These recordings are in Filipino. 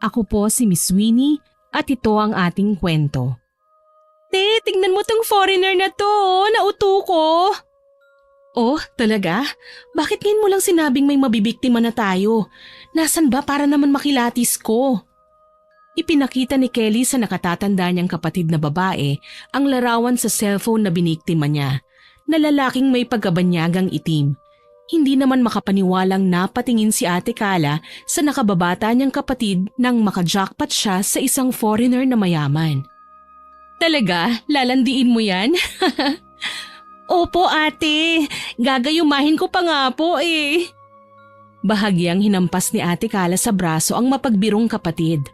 Ako po si Miss Winnie at ito ang ating kwento. Te, tingnan mo tong foreigner na to, nauto ko. Oh, talaga? Bakit ngayon mo lang sinabing may mabibiktima na tayo? Nasaan ba para naman makilatis ko? Ipinakita ni Kelly sa nakatatanda niyang kapatid na babae ang larawan sa cellphone na biniktima niya, na lalaking may pagkabanyagang itim. Hindi naman makapaniwalang napatingin si Ate Kala sa nakababata niyang kapatid nang makajackpot siya sa isang foreigner na mayaman. Talaga? Lalandiin mo yan? Opo ate, gagayumahin ko pa nga po eh. Bahagyang hinampas ni Ate Kala sa braso ang mapagbirong kapatid.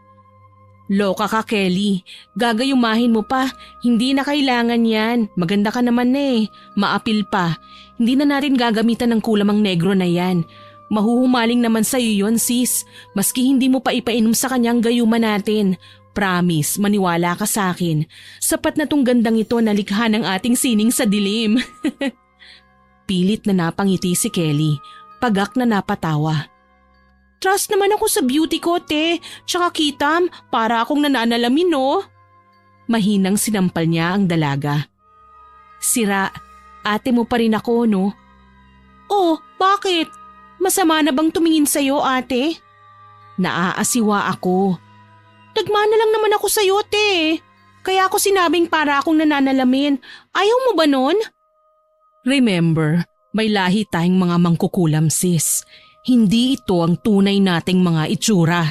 Loka ka Kelly, gagayumahin mo pa, hindi na kailangan yan, maganda ka naman eh, maapil pa. Hindi na natin gagamitan ng kulamang negro na yan. Mahuhumaling naman sa'yo yon sis, maski hindi mo pa ipainom sa kanyang gayuman natin. Promise, maniwala ka sa akin, sapat na tong gandang ito na likha ng ating sining sa dilim. Pilit na napangiti si Kelly, pagak na napatawa. Trust naman ako sa beauty ko, te. Tsaka kitam, para akong nananalamin, no? Mahinang sinampal niya ang dalaga. Sira, ate mo pa rin ako, no? Oh, bakit? Masama na bang tumingin sa'yo, ate? Naaasiwa ako. Nagmana lang naman ako sa'yo, te. Kaya ako sinabing para akong nananalamin. Ayaw mo ba nun? Remember, may lahi tayong mga mangkukulam, sis. Hindi ito ang tunay nating mga itsura.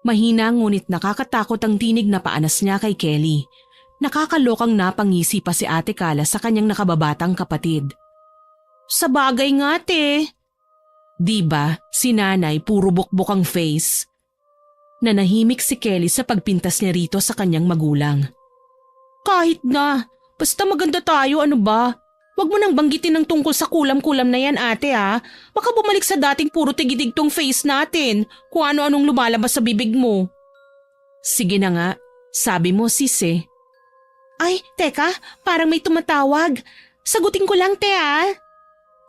Mahina ngunit nakakatakot ang tinig na paanas niya kay Kelly. Nakakalokang napangisi pa si Ate Kala sa kanyang nakababatang kapatid. Sa bagay nga te. Diba, si nanay puro bukbok ang face. Nanahimik si Kelly sa pagpintas niya rito sa kanyang magulang. Kahit na, basta maganda tayo ano ba? Huwag mo nang banggitin ng tungkol sa kulam-kulam na yan ate ha. Baka bumalik sa dating puro tigidig tong face natin kung ano-anong lumalabas sa bibig mo. Sige na nga, sabi mo sis eh. Ay, teka, parang may tumatawag. Sagutin ko lang te ha.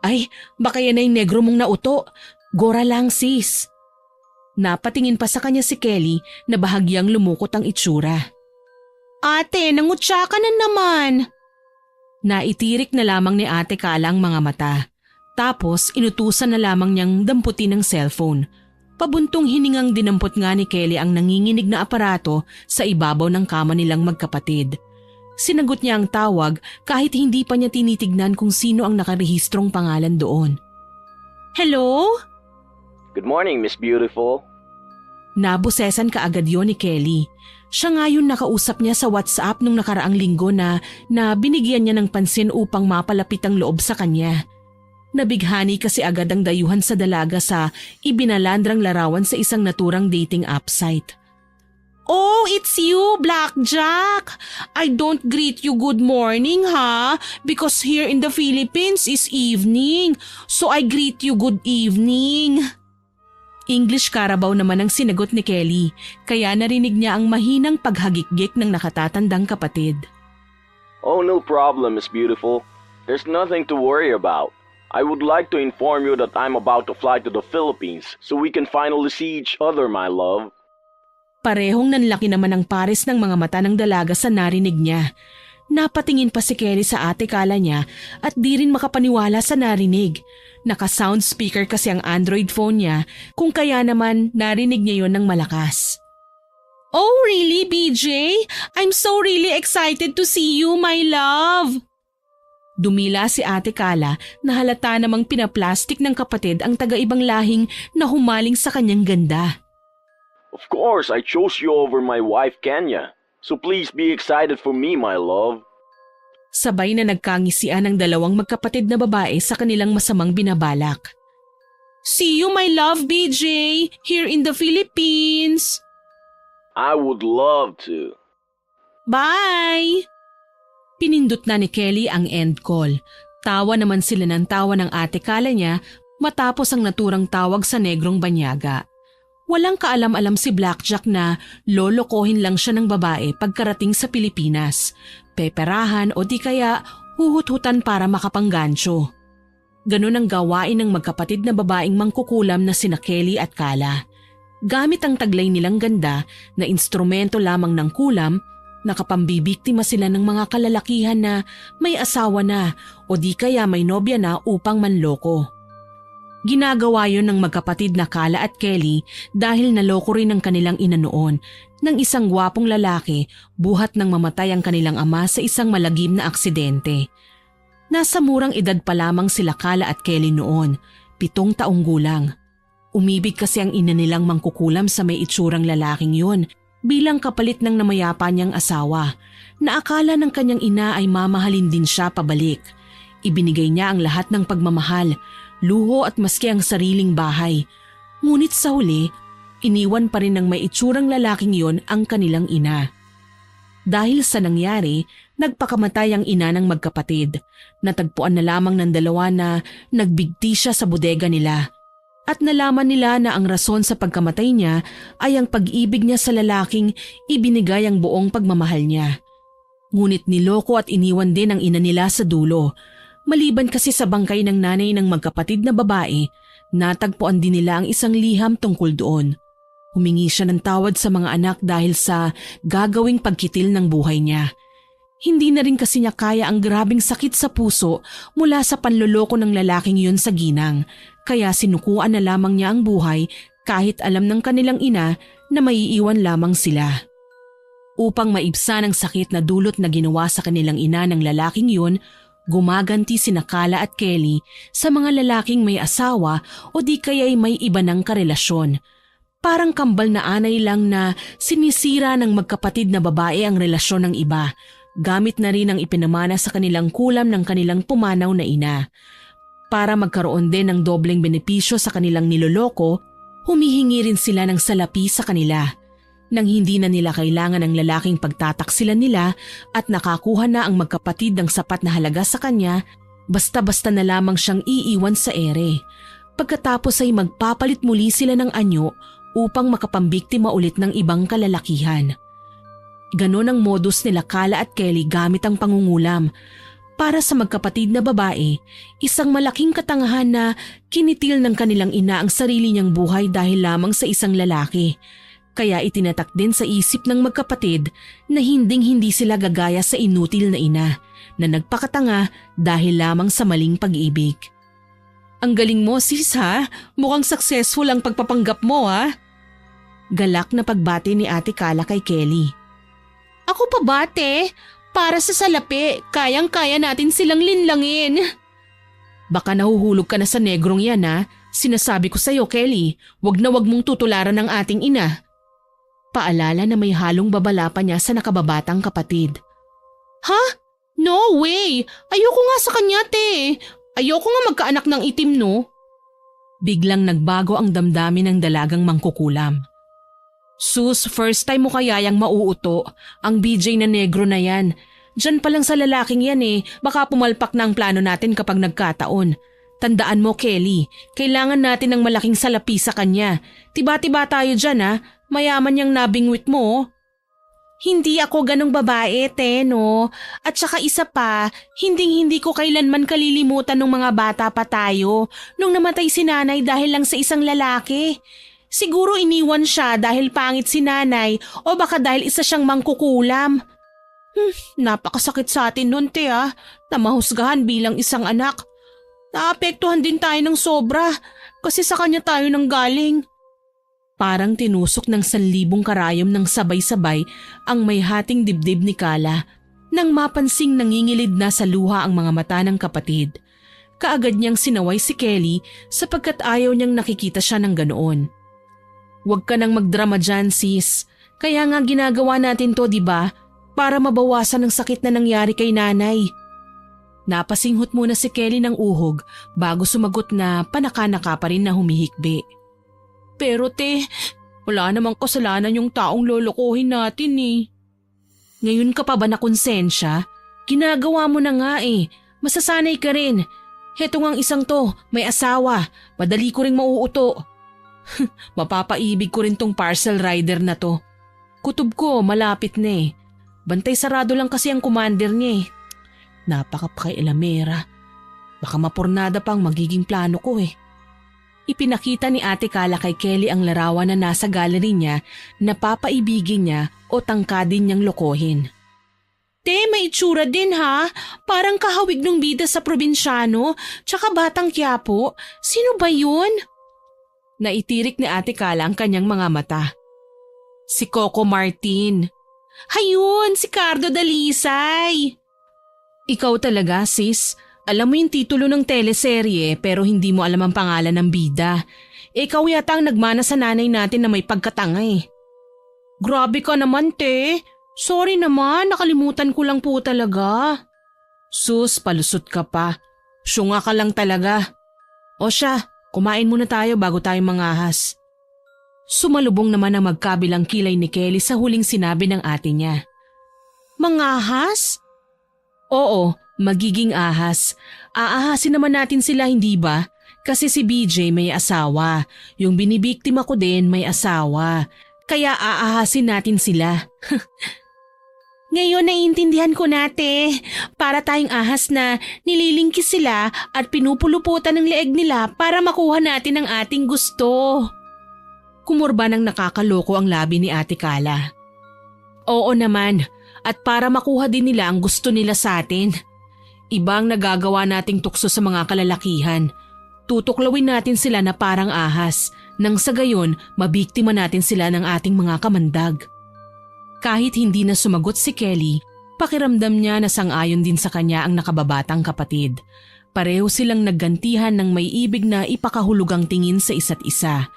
Ay, baka yan ay negro mong nauto. Gora lang sis. Napatingin pa sa kanya si Kelly na bahagyang lumukot ang itsura. Ate, nangutya ka na naman. Naitirik na lamang ni Ate Kala ang mga mata. Tapos inutusan na lamang niyang damputin ng cellphone. Pabuntong hiningang dinampot nga ni Kelly ang nanginginig na aparato sa ibabaw ng kama nilang magkapatid. Sinagot niya ang tawag kahit hindi pa niya tinitignan kung sino ang nakarehistrong pangalan doon. Hello? Good morning, Miss Beautiful. Nabusesan kaagad yon ni Kelly. Siya nga yun nakausap niya sa WhatsApp nung nakaraang linggo na binigyan niya ng pansin upang mapalapit ang loob sa kanya. Nabighani kasi agad ang dayuhan sa dalaga sa ibinalandrang larawan sa isang naturang dating app site. Oh, it's you, Blackjack! I don't greet you good morning ha, because here in the Philippines is evening, so I greet you good evening. English Carabao naman ang sinagot ni Kelly, kaya narinig niya ang mahinang paghagikgik ng nakatatandang kapatid. Oh, no problem, Miss Beautiful. There's nothing to worry about. I would like to inform you that I'm about to fly to the Philippines so we can finally see each other, my love. Parehong nanlaki naman ang pares ng mga mata ng dalaga sa narinig niya. Napatingin pa si Kelly sa Ate Kala niya at di rin makapaniwala sa narinig. Naka-sound speaker kasi ang Android phone niya, kung kaya naman narinig niya yon ng malakas. Oh really, BJ? I'm so really excited to see you, my love! Dumila si Ate Kala na halata namang pinaplastik ng kapatid ang taga-ibang lahing na humaling sa kanyang ganda. Of course, I chose you over my wife, Kenya. So please be excited for me, my love. Sabay na nagkangisian ang dalawang magkapatid na babae sa kanilang masamang binabalak. See you, my love, BJ, here in the Philippines. I would love to. Bye! Pinindot na ni Kelly ang end call. Tawa naman sila ng tawa ng Ate Kala niya matapos ang naturang tawag sa negrong banyaga. Walang kaalam-alam si Blackjack na lolokohin lang siya ng babae pagkarating sa Pilipinas. Peperahan o di kaya huhut-hutan para makapanggancho. Ganun ang gawain ng magkapatid na babaeng mangkukulam na sina Kelly at Kala. Gamit ang taglay nilang ganda na instrumento lamang ng kulam, nakapambibiktima sila ng mga kalalakihan na may asawa na o di kaya may nobya na upang manloko. Ginagawa yon ng magkapatid na Kala at Kelly dahil naloko rin ang kanilang ina noon ng isang gwapong lalaki buhat nang mamatay ang kanilang ama sa isang malagim na aksidente. Nasa murang edad pa lamang sila Kala at Kelly noon, 7 taong gulang. Umibig kasi ang ina nilang mangkukulam sa may itsurang lalaking yun bilang kapalit ng namayapa niyang asawa na akala ng kanyang ina ay mamahalin din siya pabalik. Ibinigay niya ang lahat ng pagmamahal, luho at maski ang sariling bahay. Ngunit sa huli, iniwan pa rin ng may itsurang lalaking yon ang kanilang ina. Dahil sa nangyari, nagpakamatay ang ina ng magkapatid. Natagpuan na lamang ng dalawa na nagbigti siya sa bodega nila. At nalaman nila na ang rason sa pagkamatay niya ay ang pag-ibig niya sa lalaking ibinigay ang buong pagmamahal niya. Ngunit niloko at iniwan din ang ina nila sa dulo. Maliban kasi sa bangkay ng nanay ng magkapatid na babae, natagpuan din nila ang isang liham tungkol doon. Humingi siya ng tawad sa mga anak dahil sa gagawing pagkitil ng buhay niya. Hindi na rin kasi niya kaya ang grabing sakit sa puso mula sa panloloko ng lalaking yun sa ginang, kaya sinukuan na lamang niya ang buhay kahit alam ng kanilang ina na maiiwan lamang sila. Upang maibsan ang sakit na dulot na ginawa sa kanilang ina ng lalaking yun, gumaganti sina Kala at Kelly sa mga lalaking may asawa o di kaya'y may iba ng karelasyon. Parang kambal na anay lang na sinisira ng magkapatid na babae ang relasyon ng iba, gamit na rin ang ipinamana sa kanilang kulam ng kanilang pumanaw na ina. Para magkaroon din ng dobleng benepisyo sa kanilang niloloko, humihingi rin sila ng salapi sa kanila. Nang hindi na nila kailangan ng lalaking pagtataksilan nila at nakakuha na ang magkapatid ng sapat na halaga sa kanya, basta-basta na lamang siyang iiwan sa ere. Pagkatapos ay magpapalit muli sila ng anyo upang makapambiktima ulit ng ibang kalalakihan. Ganon ang modus nila Kala at Kelly gamit ang pangungulam. Para sa magkapatid na babae, isang malaking katangahan na kinitil ng kanilang ina ang sarili niyang buhay dahil lamang sa isang lalaki. Kaya itinatak din sa isip ng magkapatid na hinding-hindi sila gagaya sa inutil na ina na nagpakatanga dahil lamang sa maling pag-ibig. Ang galing mo sis ha, mukhang successful ang pagpapanggap mo ha. Galak na pagbati ni Ate Kala kay Kelly. Ako pa bate? Para sa salapi, kayang-kaya natin silang linlangin. Baka nahuhulog ka na sa negrong yan ha. Sinasabi ko sa'yo Kelly, wag na wag mong tutularan ng ating ina. Paalala na may halong babala pa niya sa nakababatang kapatid. Ha? No way! Ayoko nga sa kanya te. Ayoko nga magkaanak ng itim no. Biglang nagbago ang damdamin ng dalagang mangkukulam. Sus, first time mo kayang mauuto. Ang BJ na negro na yan. Diyan pa lang sa lalaking yan baka pumalpak na ang plano natin kapag nagkataon. Tandaan mo Kelly, kailangan natin ng malaking salapi sa kanya. Tiba-tiba tayo dyan ha, mayaman yung nabingwit mo. Hindi ako ganong babae, te, no? At saka isa pa, hindi ko kailanman kalilimutan ng mga bata pa tayo nung namatay si nanay dahil lang sa isang lalaki. Siguro iniwan siya dahil pangit si nanay o baka dahil isa siyang mangkukulam. Napakasakit sa atin nun, te na mahusgahan bilang isang anak. Naapektuhan din tayo ng sobra kasi sa kanya tayo nang galing. Parang tinusok ng 1,000 karayom ng sabay-sabay ang may hating dibdib ni Kala nang mapansing nangingilid na sa luha ang mga mata ng kapatid. Kaagad niyang sinaway si Kelly sapagkat ayaw niyang nakikita siya ng ganoon. Huwag ka nang magdrama dyan sis, kaya nga ginagawa natin to diba para mabawasan ang sakit na nangyari kay nanay. Napasinghot muna si Kelly ng uhog bago sumagot na panaka-naka pa rin na humihikbi. Pero te, wala namang kasalanan yung taong lolokohin natin Ngayon ka pa ba na konsensya? Ginagawa mo na nga masasanay ka rin. Heto ngang isang to, may asawa, madali ko ring mauuto. Mapapaibig ko rin tong parcel rider na to. Kutob ko, malapit na Bantay sarado lang kasi ang commander niya Napakapakailamera. Baka mapurnada pang magiging plano ko Ipinakita ni Ate Kala kay Kelly ang larawan na nasa gallery niya na papaibigin niya o tangkadin niyang lokohin. Te, may itsura din ha. Parang kahawig ng bida sa probinsyano, tsaka batang Quiapo. Sino ba yun? Naitirik ni Ate Kala ang kanyang mga mata. Si Coco Martin. Hayun, si Cardo Dalisay. Ikaw talaga, sis. Alam mo yung titulo ng teleserye pero hindi mo alam ang pangalan ng bida. Ikaw yata ang nagmana sa nanay natin na may pagkatanga eh. Grabe ka naman, te. Sorry naman, nakalimutan ko lang po talaga. Sus, palusot ka pa. Syunga ka lang talaga. O siya, kumain muna tayo bago tayo mangahas. Sumalubong naman ang magkabilang kilay ni Kelly sa huling sinabi ng ate niya. Mangahas? Oo, magiging ahas. Aahasin naman natin sila, hindi ba? Kasi si BJ may asawa. Yung binibiktima ko din may asawa. Kaya aahasin natin sila. Ngayon naiintindihan ko nate. Para tayong ahas na nililingkis sila at pinupuluputan ng leeg nila para makuha natin ang ating gusto. Kumurba ng nakakaloko ang labi ni Ate Kala. Oo naman. At para makuha din nila ang gusto nila sa atin. Ibang nagagawa nating tukso sa mga kalalakihan. Tutuklawin natin sila na parang ahas, nang sa gayon mabiktima natin sila ng ating mga kamandag. Kahit hindi na sumagot si Kelly, pakiramdam niya na sang-ayon din sa kanya ang nakababatang kapatid. Pareho silang naggantihan ng may ibig na ipakahulugang tingin sa isa't isa.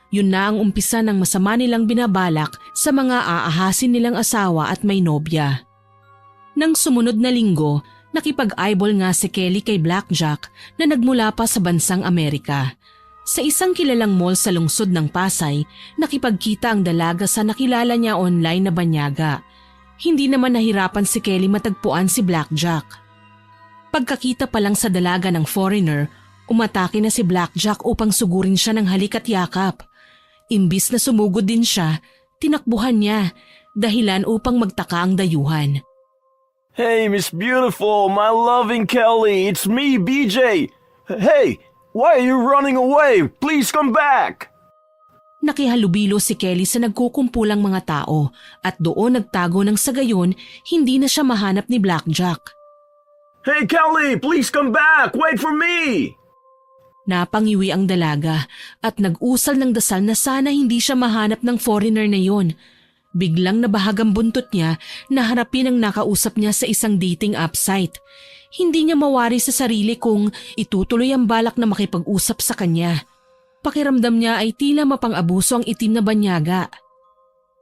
Yun na ang umpisa ng masama nilang binabalak sa mga aahasin nilang asawa at may nobya. Nang sumunod na linggo, nakipag-eyeball nga si Kelly kay Blackjack na nagmula pa sa bansang Amerika. Sa isang kilalang mall sa lungsod ng Pasay, nakipagkita ang dalaga sa nakilala niya online na banyaga. Hindi naman nahirapan si Kelly matagpuan si Blackjack. Pagkakita pa lang sa dalaga ng foreigner, umatake na si Blackjack upang sugurin siya ng halik at yakap. Imbis na sumugod din siya, tinakbuhan niya, dahilan upang magtaka ang dayuhan. Hey, Miss Beautiful, my loving Kelly, it's me, BJ. Hey, why are you running away? Please come back. Nakihalubilo si Kelly sa nagkukumpulang mga tao at doon nagtago ng sa gayon hindi na siya mahanap ni Blackjack. Hey, Kelly, please come back. Wait for me. Napangiwi ang dalaga at nag-usal ng dasal na sana hindi siya mahanap ng foreigner na yon. Biglang nabahagang buntot niya na harapin ang nakausap niya sa isang dating app site. Hindi niya mawari sa sarili kung itutuloy ang balak na makipag-usap sa kanya. Pakiramdam niya ay tila mapang-abuso ang itim na banyaga.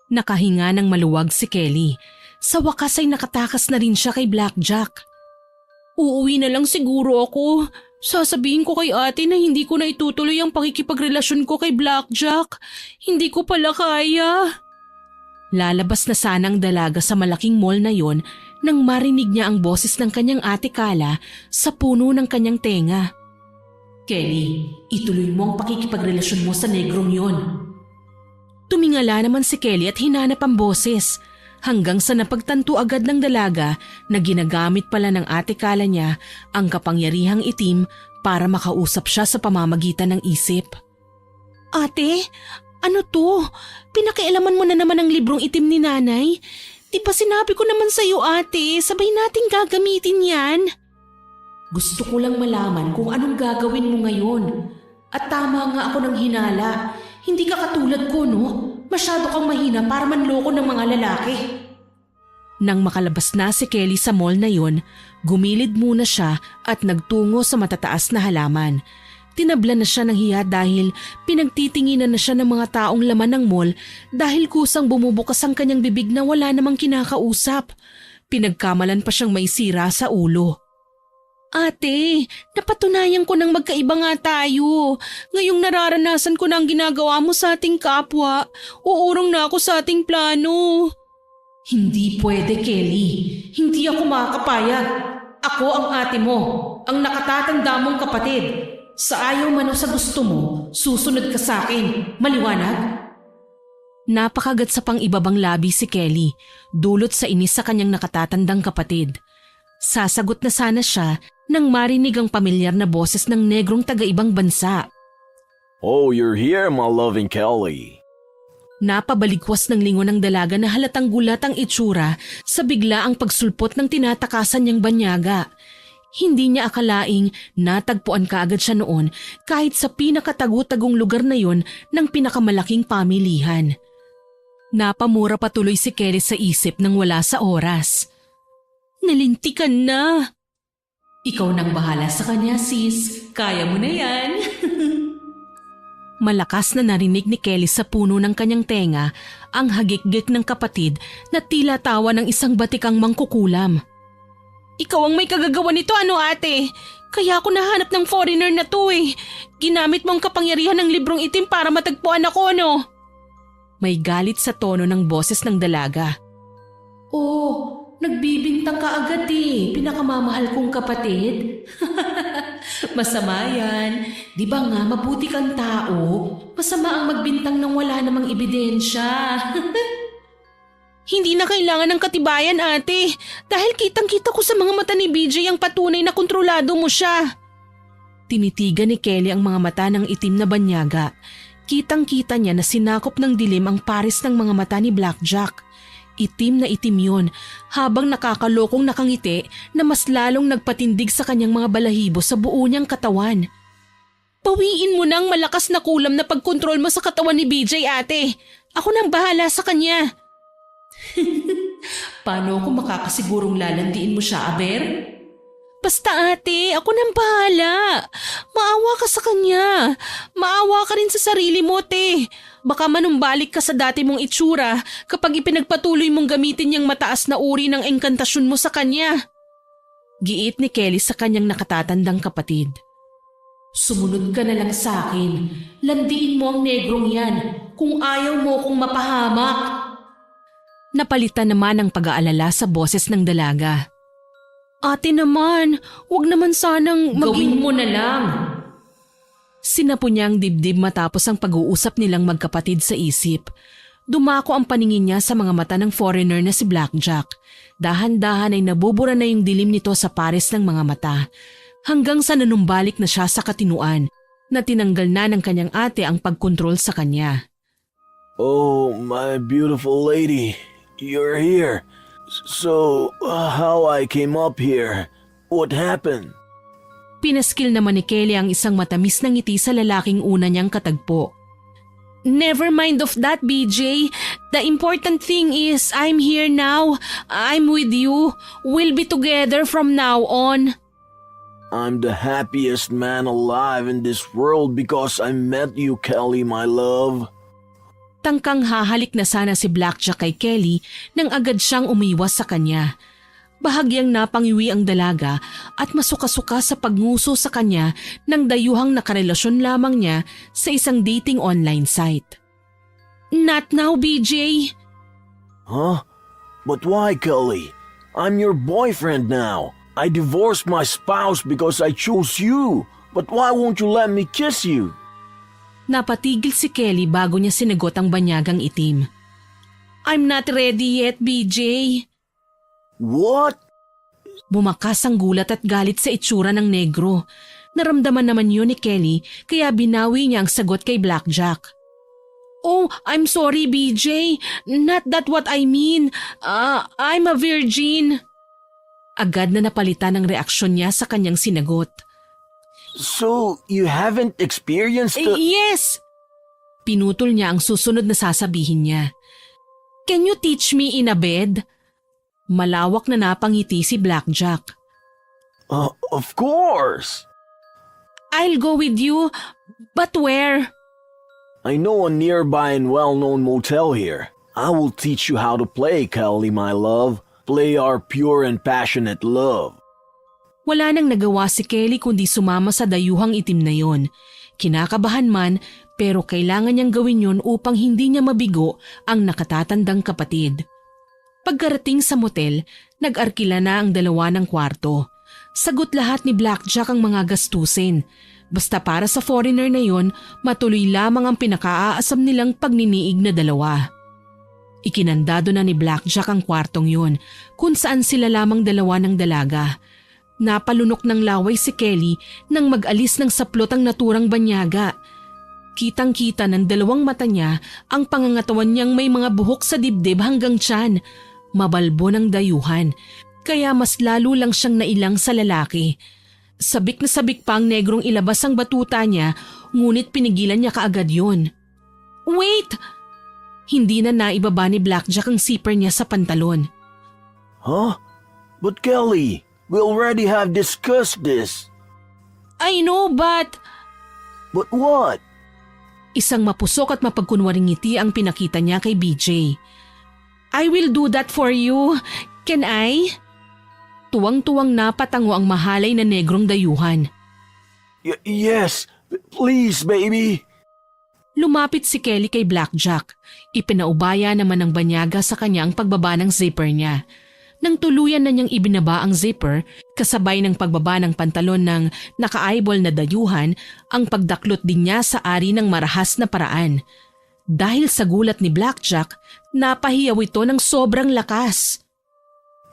Nakahinga ng maluwag si Kelly. Sa wakas ay nakatakas na rin siya kay Blackjack. Uuwi na lang siguro ako. Sasabihin ko kay ate na hindi ko na itutuloy ang pakikipagrelasyon ko kay Blackjack. Hindi ko pala kaya. Lalabas na sana ang dalaga sa malaking mall na yon nang marinig niya ang boses ng kanyang Ate Kala sa puno ng kanyang tenga. Kelly, ituloy mo ang pakikipagrelasyon mo sa negrong yon. Tumingala naman si Kelly at hinanap ang boses. Hanggang sa napagtanto agad ng dalaga na ginagamit pala ng Ate Kala niya ang kapangyarihang itim para makausap siya sa pamamagitan ng isip. Ate, ano to? Pinakialaman mo na naman ang librong itim ni nanay? Di ba sinabi ko naman sa'yo ate, sabay nating gagamitin yan? Gusto ko lang malaman kung anong gagawin mo ngayon. At tama nga ako ng hinala. Hindi ka katulad ko, no? Masyado kang mahina para manloko ng mga lalaki. Nang makalabas na si Kelly sa mall na yun, gumilid muna siya at nagtungo sa matataas na halaman. Tinabla na siya ng hiya dahil pinagtitinginan na siya ng mga taong laman ng mall dahil kusang bumubukas ang kanyang bibig na wala namang kinakausap. Pinagkamalan pa siyang may sira sa ulo. Ate, napatunayan ko nang magkaiba nga tayo. Ngayong nararanasan ko na ang ginagawa mo sa ating kapwa, uurong na ako sa ating plano. Hindi pwede, Kelly. Hindi ako makakapayag. Ako ang ate mo, ang nakatatanda mong kapatid. Sa ayaw man o sa gusto mo, susunod ka sa akin. Maliwanag? Napakagat sa pang-ibabang labi si Kelly, dulot sa inis sa kanyang nakatatandang kapatid. Sasagot na sana siya nang marinig ang pamilyar na boses ng negrong taga-ibang bansa. Oh, you're here, my loving Kelly. Napabaligwas ng lingon ng dalaga na halatang gulat ang itsura sa biglaang pagsulpot ng tinatakasan niyang banyaga. Hindi niya akalaing natagpuan kaagad siya noon kahit sa pinakatago-tagong lugar na yon ng pinakamalaking pamilihan. Napamura patuloy si Kelly sa isip nang wala sa oras. Nalintikan na! Ikaw nang bahala sa kanya, sis. Kaya mo na yan. Malakas na narinig ni Kelly sa puno ng kanyang tenga ang hagik-gik ng kapatid na tila tawa ng isang batikang mangkukulam. Ikaw ang may kagagawa nito, ano ate? Kaya ako nahanap ng foreigner na to eh. Ginamit mo ang kapangyarihan ng librong itim para matagpuan ako, no? May galit sa tono ng boses ng dalaga. Oh, nagbibintang ka agad eh. Pinakamamahal kong kapatid. Masama yan. Di ba nga mabuti kang tao? Masama ang magbintang nang wala namang ebidensya. Hindi na kailangan ng katibayan, ate. Dahil kitang-kita ko sa mga mata ni BJ ang patunay na kontrolado mo siya. Tinitigan ni Kelly ang mga mata ng itim na banyaga. Kitang-kita niya na sinakop ng dilim ang pares ng mga mata ni Blackjack. Itim na itim yun, habang nakakalokong nakangiti na mas lalong nagpatindig sa kanyang mga balahibo sa buo niyang katawan. Pawiin mo nang malakas na kulam na pagkontrol mo sa katawan ni BJ, ate. Ako nang bahala sa kanya. Paano ako makakasigurong lalandiin mo siya, Aber? Basta ate, ako nang bahala. Maawa ka sa kanya. Maawa ka rin sa sarili mo, te. Baka manumbalik ka sa dati mong itsura kapag ipinagpatuloy mong gamitin yung mataas na uri ng engkantasyon mo sa kanya. Giit ni Kelly sa kanyang nakatatandang kapatid. Sumunod ka na lang sa akin. Landiin mo ang negrong yan kung ayaw mo kong mapahamak. Napalitan naman ang pag-aalala sa boses ng dalaga. Ate naman, wag naman sanang gawin mo na lang. Sinapo niya ang dibdib matapos ang pag-uusap nilang magkapatid sa isip. Dumako ang paningin niya sa mga mata ng foreigner na si Blackjack. Dahan-dahan ay nabubura na yung dilim nito sa pares ng mga mata. Hanggang sa nanumbalik na siya sa katinuan na tinanggal na ng kanyang ate ang pagkontrol sa kanya. Oh, my beautiful lady, you're here. So, how I came up here? What happened? Pinaskil naman ni Kelly ang isang matamis na ngiti sa lalaking una niyang katagpo. Never mind of that, BJ. The important thing is I'm here now. I'm with you. We'll be together from now on. I'm the happiest man alive in this world because I met you, Kelly, my love. Tangkang hahalik na sana si Blackjack kay Kelly nang agad siyang umiwas sa kanya. Bahagyang napangiwi ang dalaga at masuka-suka sa pagnguso sa kanya ng dayuhang nakarelasyon lamang niya sa isang dating online site. Not now, BJ. Huh? But why, Kelly? I'm your boyfriend now. I divorced my spouse because I chose you. But why won't you let me kiss you? Napatigil si Kelly bago niya sinagot ang banyagang itim. I'm not ready yet, BJ. What? Bumakas ang gulat at galit sa itsura ng negro. Naramdaman naman yun ni Kelly kaya binawi niya ang sagot kay Blackjack. Oh, I'm sorry, BJ. Not that what I mean. I'm a virgin. Agad na napalitan ang reaksyon niya sa kanyang sinagot. So, you haven't experienced the... Yes! Pinutol niya ang susunod na sasabihin niya. Can you teach me in a bed? Malawak na napangiti si Blackjack. Of course! I'll go with you, but where? I know a nearby and well-known motel here. I will teach you how to play, Kelly, my love. Play our pure and passionate love. Wala nang nagawa si Kelly kundi sumama sa dayuhang itim na yon. Kinakabahan man pero kailangan niyang gawin yon upang hindi niya mabigo ang nakatatandang kapatid. Pagkarating sa motel, nag-arkila na ang dalawa ng kwarto. Sagot lahat ni Blackjack ang mga gastusin. Basta para sa foreigner na yon, matuloy lamang ang pinakaaasam nilang pagniniig na dalawa. Ikinandado na ni Blackjack ang kwartong yun, kung saan sila lamang dalawa ng dalaga. Napalunok ng laway si Kelly nang mag-alis ng saplot ang naturang banyaga. Kitang-kita ng dalawang mata niya ang pangangatawan niyang may mga buhok sa dibdib hanggang tiyan. Mabalbo ng dayuhan, kaya mas lalo lang siyang nailang sa lalaki. Sabik na sabik pa ang negrong ilabas ang batuta niya, ngunit pinigilan niya kaagad yun. Wait! Hindi na naibaba ni Blackjack ang zipper niya sa pantalon. Huh? But Kelly, we already have discussed this. I know, but… But what? Isang mapusok at mapagkunwaring ngiti ang pinakita niya kay BJ. I will do that for you. Can I? Tuwang-tuwang napatango ang mahalay na negrong dayuhan. Yes, please, baby. Lumapit si Kelly kay Blackjack. Ipinaubaya naman ng banyaga sa kanya ang pagbaba ng zipper niya. Nang tuluyan na niyang ibinaba ang zipper, kasabay ng pagbaba ng pantalon ng naka-eyeball na dayuhan, ang pagdaklot din niya sa ari ng marahas na paraan. Dahil sa gulat ni Blackjack, napahiyaw ito ng sobrang lakas.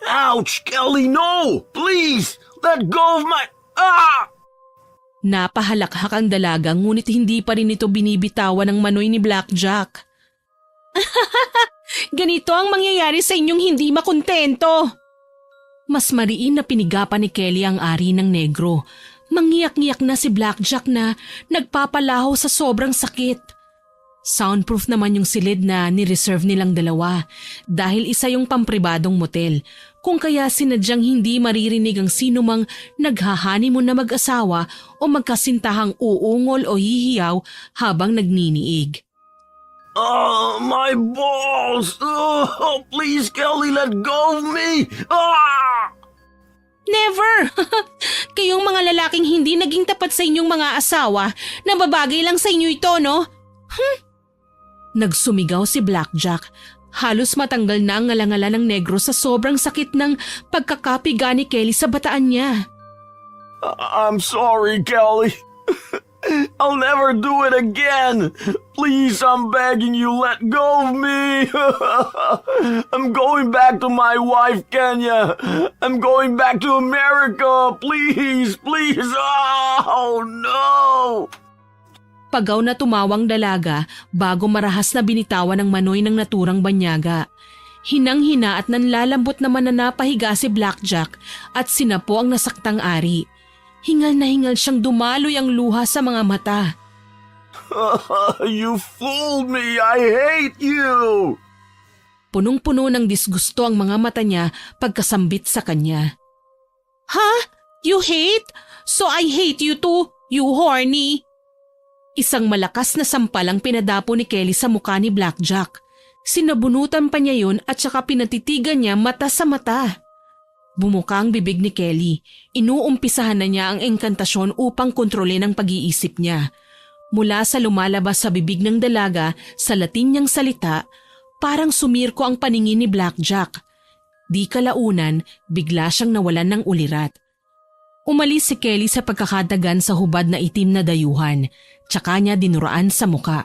Ouch, Kelly, no! Please, let go of my… Ah! Napahalakhak ang dalaga ngunit hindi pa rin ito binibitawan ng manoy ni Blackjack. Ganito ang mangyayari sa inyong hindi makontento. Mas mariin na pinigapan ni Kelly ang ari ng negro. Manghiyak-ngiyak na si Blackjack na nagpapalaho sa sobrang sakit. Soundproof naman yung silid na ni-reserve nilang dalawa dahil isa yung pampribadong motel. Kung kaya sinadyang hindi maririnig ang sinumang naghahoneymoon na mag-asawa o magkasintahang uungol o hihiyaw habang nagniniig. My balls! Oh, please, Kelly, let go of me! Ah! Never! Kayong mga lalaking hindi naging tapat sa inyong mga asawa, nababagay lang sa inyo ito, no? Nagsumigaw si Blackjack. Halos matanggal na ang ngalangala ng negro sa sobrang sakit ng pagkakapiga ni Kelly sa bataan niya. I'm sorry, Kelly. I'll never do it again. Please, I'm begging you, let go of me. I'm going back to my wife, Kenya. I'm going back to America. Please, please. Oh, no. Pagaw na tumawang dalaga bago marahas na binitawan ng manoy ng naturang banyaga. Hinang-hina at nanlalambot naman na napahiga si Blackjack at sinapo ang nasaktang ari. Hingal na hingal siyang dumaloy ang luha sa mga mata. You fooled me! I hate you! Punong-puno ng disgusto ang mga mata niya pagkasambit sa kanya. Ha? You hate? So I hate you too, you horny! Isang malakas na sampal ang pinadapo ni Kelly sa mukha ni Blackjack. Sinabunutan pa niya yun at saka pinatitigan niya mata sa mata. Bumuka ang bibig ni Kelly. Inuumpisahan na niya ang engkantasyon upang kontrolin ang pag-iisip niya. Mula sa lumalabas sa bibig ng dalaga sa Latin niyang salita, parang sumirko ang paningin ni Blackjack. Di kalaunan, bigla siyang nawalan ng ulirat. Umalis si Kelly sa pagkakadagan sa hubad na itim na dayuhan, tsaka niya dinuraan sa muka.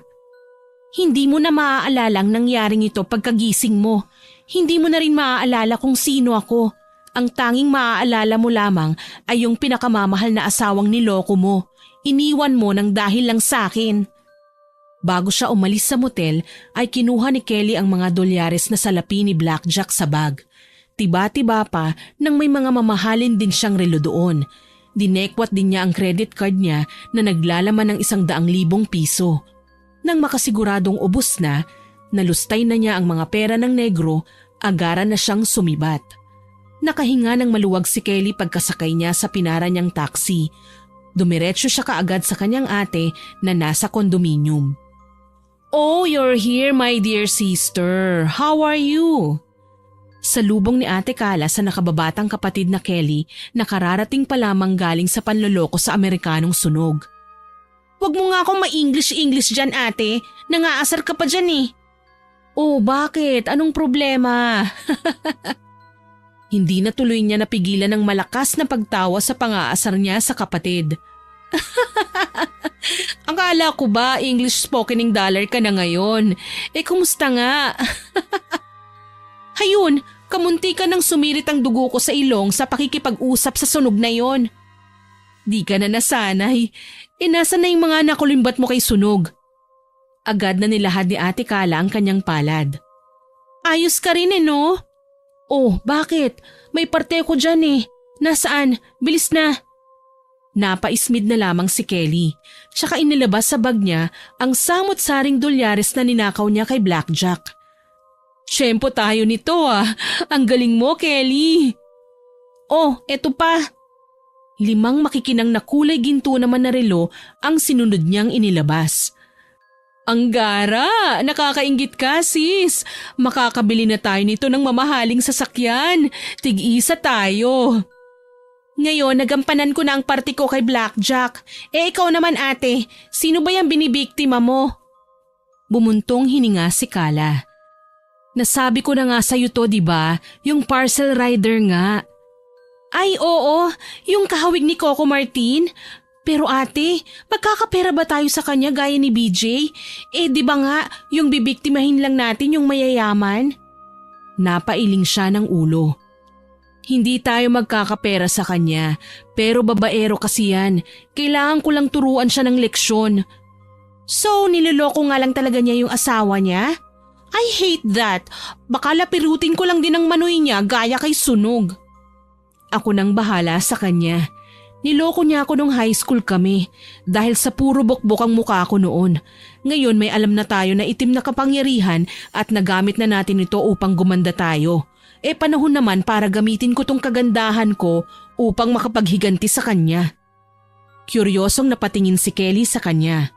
Hindi mo na maaalala ang nangyaring ito pagkagising mo. Hindi mo na rin maaalala kung sino ako. Ang tanging maaalala mo lamang ay yung pinakamamahal na asawang niloko mo. Iniwan mo nang dahil lang sa akin. Bago siya umalis sa motel ay kinuha ni Kelly ang mga dolyares na salapi ni Blackjack sa bag. Tiba-tiba pa nang may mga mamahalin din siyang relo doon. Dinekwat din niya ang credit card niya na naglalaman ng 100,000 piso. Nang makasiguradong ubos na, nalustay na niya ang mga pera ng negro, agaran na siyang sumibat. Nakahinga ng maluwag si Kelly pagkasakay niya sa pinara niyang taxi. Dumiretso siya kaagad sa kanyang ate na nasa kondominium. Oh, you're here, my dear sister. How are you? Salubong ni Ate Kala sa nakababatang kapatid na Kelly na kararating pa lamang galing sa panloloko sa Amerikanong sunog. Huwag mo nga akong ma-English dyan, ate. Nangaasar ka pa dyan eh. Oh, bakit? Anong problema? Hindi na tuloy niya napigilan ng malakas na pagtawa sa pangaasar niya sa kapatid. Akala ko ba English spokening dollar ka na ngayon? Kumusta nga? Hayun, kamunti ka nang sumirit ang dugo ko sa ilong sa pakikipag-usap sa sunog na yon. Di ka na nasanay. Nasa na yung mga nakulimbat mo kay sunog? Agad na nilahad ni Ate Kala ang kanyang palad. Ayos ka rin no? Oh, bakit? May parte ko dyan Nasaan? Bilis na. Napaismid na lamang si Kelly. Tsaka inilabas sa bag niya ang samot-saring dolyares na ninakaw niya kay Blackjack. Tiyempo tayo nito Ang galing mo, Kelly. Oh, eto pa. 5 makikinang na kulay ginto naman na relo ang sinunod niyang inilabas. Ang gara! Nakakainggit ka, sis! Makakabili na tayo nito ng mamahaling sasakyan. Tig-isa tayo. Ngayon, nagampanan ko na ang party ko kay Blackjack. Ikaw naman ate, sino ba yung binibiktima mo? Bumuntong hininga si Kala. Nasabi ko na nga sa'yo to, diba? Yung parcel rider nga. Ay, oo, yung kahawig ni Coco Martin. Pero ate, magkakapera ba tayo sa kanya gaya ni BJ? Di ba nga, yung bibiktimahin lang natin yung mayayaman? Napailing siya ng ulo. Hindi tayo magkakapera sa kanya, pero babaero kasi yan. Kailangan ko lang turuan siya ng leksyon. So, niloloko nga lang talaga niya yung asawa niya? I hate that. Baka lapirutin ko lang din ang manoy niya gaya kay Sunog. Ako nang bahala sa kanya. Niloko niya ako nung high school kami dahil sa puro bokbok ang mukha ko noon. Ngayon may alam na tayo na itim na kapangyarihan at nagamit na natin ito upang gumanda tayo. Panahon naman para gamitin ko tong kagandahan ko upang makapaghiganti sa kanya. Kuryosong napatingin si Kelly sa kanya.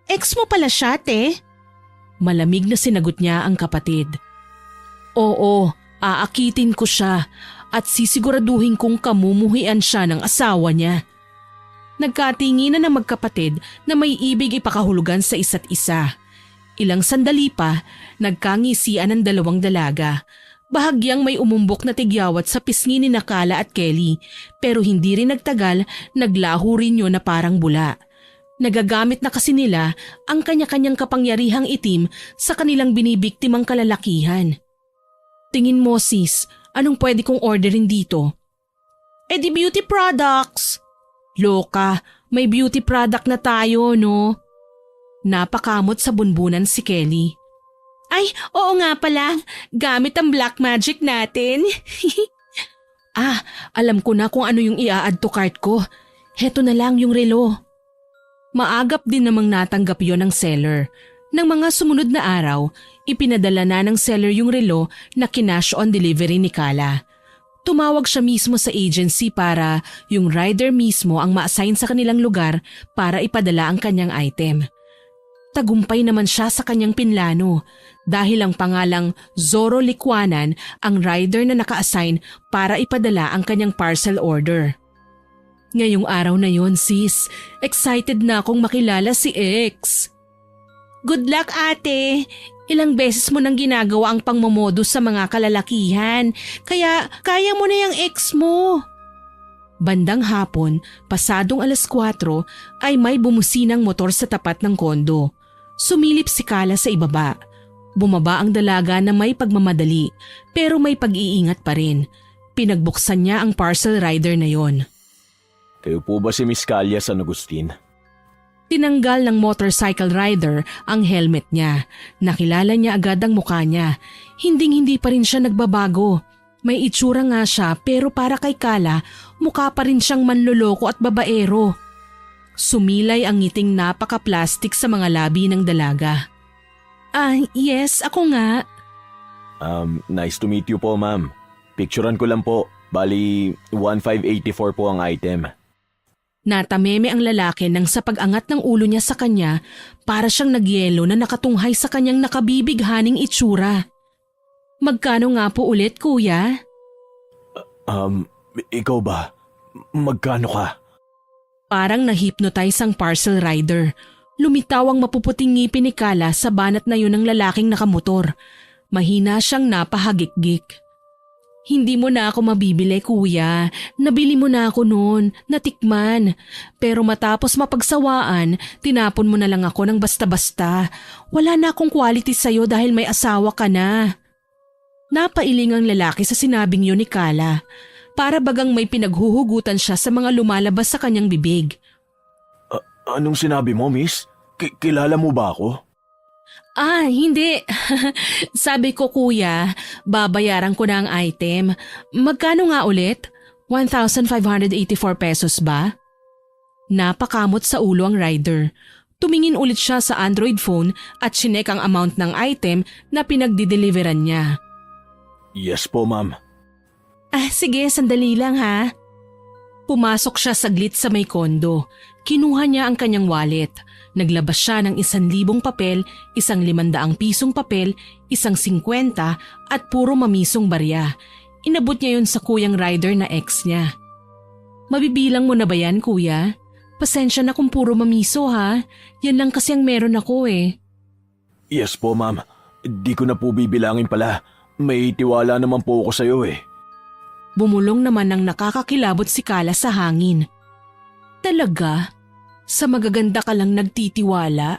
Ex mo pala siya, te? Malamig na sinagot niya ang kapatid. Oo, aakitin ko siya. At sisiguraduhin kong kamumuhian siya ng asawa niya. Nagkatinginan ng magkapatid na may ibig ipakahulugan sa isa't isa. Ilang sandali pa, nagkangisian ang 2 dalaga. Bahagyang may umumbok na tigyawat sa pisngi ni Kala at Kelly, pero hindi rin nagtagal, naglaho rin yun na parang bula. Nagagamit na kasi nila ang kanya-kanyang kapangyarihang itim sa kanilang binibiktimang kalalakihan. Tingin mo sis, anong pwede kong orderin dito? Di beauty products. Loka, may beauty product na tayo, no? Napakamot sa bunbunan si Kelly. Ay, oo nga pala. Gamit ang black magic natin. Alam ko na kung ano yung i-add to cart ko. Heto na lang yung relo. Maagap din namang natanggap yon ng seller. Nang mga sumunod na araw, ipinadala na ng seller yung relo na kinash on delivery ni Kala. Tumawag siya mismo sa agency para yung rider mismo ang ma-assign sa kanilang lugar para ipadala ang kanyang item. Tagumpay naman siya sa kanyang pinlano dahil ang pangalang Zorro Likwanan ang rider na naka-assign para ipadala ang kanyang parcel order. Ngayong araw na yon sis, excited na akong makilala si X. Good luck ate! Ilang beses mo nang ginagawa ang pangmomodo sa mga kalalakihan, kaya kaya mo na yung ex mo. Bandang hapon, pasadong 4:00 ay may bumusinang motor sa tapat ng kondo. Sumilip si Kala sa ibaba. Bumaba ang dalaga na may pagmamadali pero may pag-iingat pa rin. Pinagbuksan niya ang parcel rider na yon. Kayo po ba si Miss Calia San Agustin? Tinanggal ng motorcycle rider ang helmet niya. Nakilala niya agad ang mukha niya. Hinding-hindi pa rin siya nagbabago. May itsura nga siya pero para kay Kala, mukha pa rin siyang manloloko at babaero. Sumilay ang ngiting napaka-plastic sa mga labi ng dalaga. Yes, ako nga. Nice to meet you po, ma'am. Picturean ko lang po. Bali, 1584 po ang item. Natameme ang lalaki nang sa pag-angat ng ulo niya sa kanya para siyang nagyelo na nakatunghay sa kanyang nakabibighaning itsura. Magkano nga po ulit, kuya? Ikaw ba? Magkano ka? Parang na-hypnotize ang parcel rider. Lumitaw ang mapuputing ngipin ni Kala sa banat na yun ng lalaking nakamotor. Mahina siyang napahagikgik. Hindi mo na ako mabibili, kuya. Nabili mo na ako noon, natikman. Pero matapos mapagsawaan, tinapon mo na lang ako ng basta-basta. Wala na akong quality sa'yo dahil may asawa ka na. Napailing ang lalaki sa sinabing yun ni Kala. Para bagang may pinaghuhugutan siya sa mga lumalabas sa kanyang bibig. Anong sinabi mo, miss? Kilala mo ba ako? Hindi. Sabi ko kuya, babayaran ko na ang item. Magkano nga ulit? 1,584 pesos ba? Napakamot sa ulo ang rider. Tumingin ulit siya sa Android phone at chinek ang amount ng item na pinagdideliveran niya. Yes po, ma'am. Sige, sandali lang ha. Pumasok siya saglit sa may kondo. Kinuha niya ang kanyang wallet. Naglabas siya ng 1,000 papel, 500 pisong papel, 150 at puro mamisong barya. Inabot niya yon sa kuyang rider na ex niya. Mabibilang mo na ba yan, kuya? Pasensya na kung puro mamiso ha. Yan lang kasi ang meron ako eh. Yes po, ma'am. Di ko na po bibilangin pala. May tiwala naman po ako sa'yo eh. Bumulong naman ng nakakakilabot si Kala sa hangin. Talaga? Sa magaganda ka lang nagtitiwala?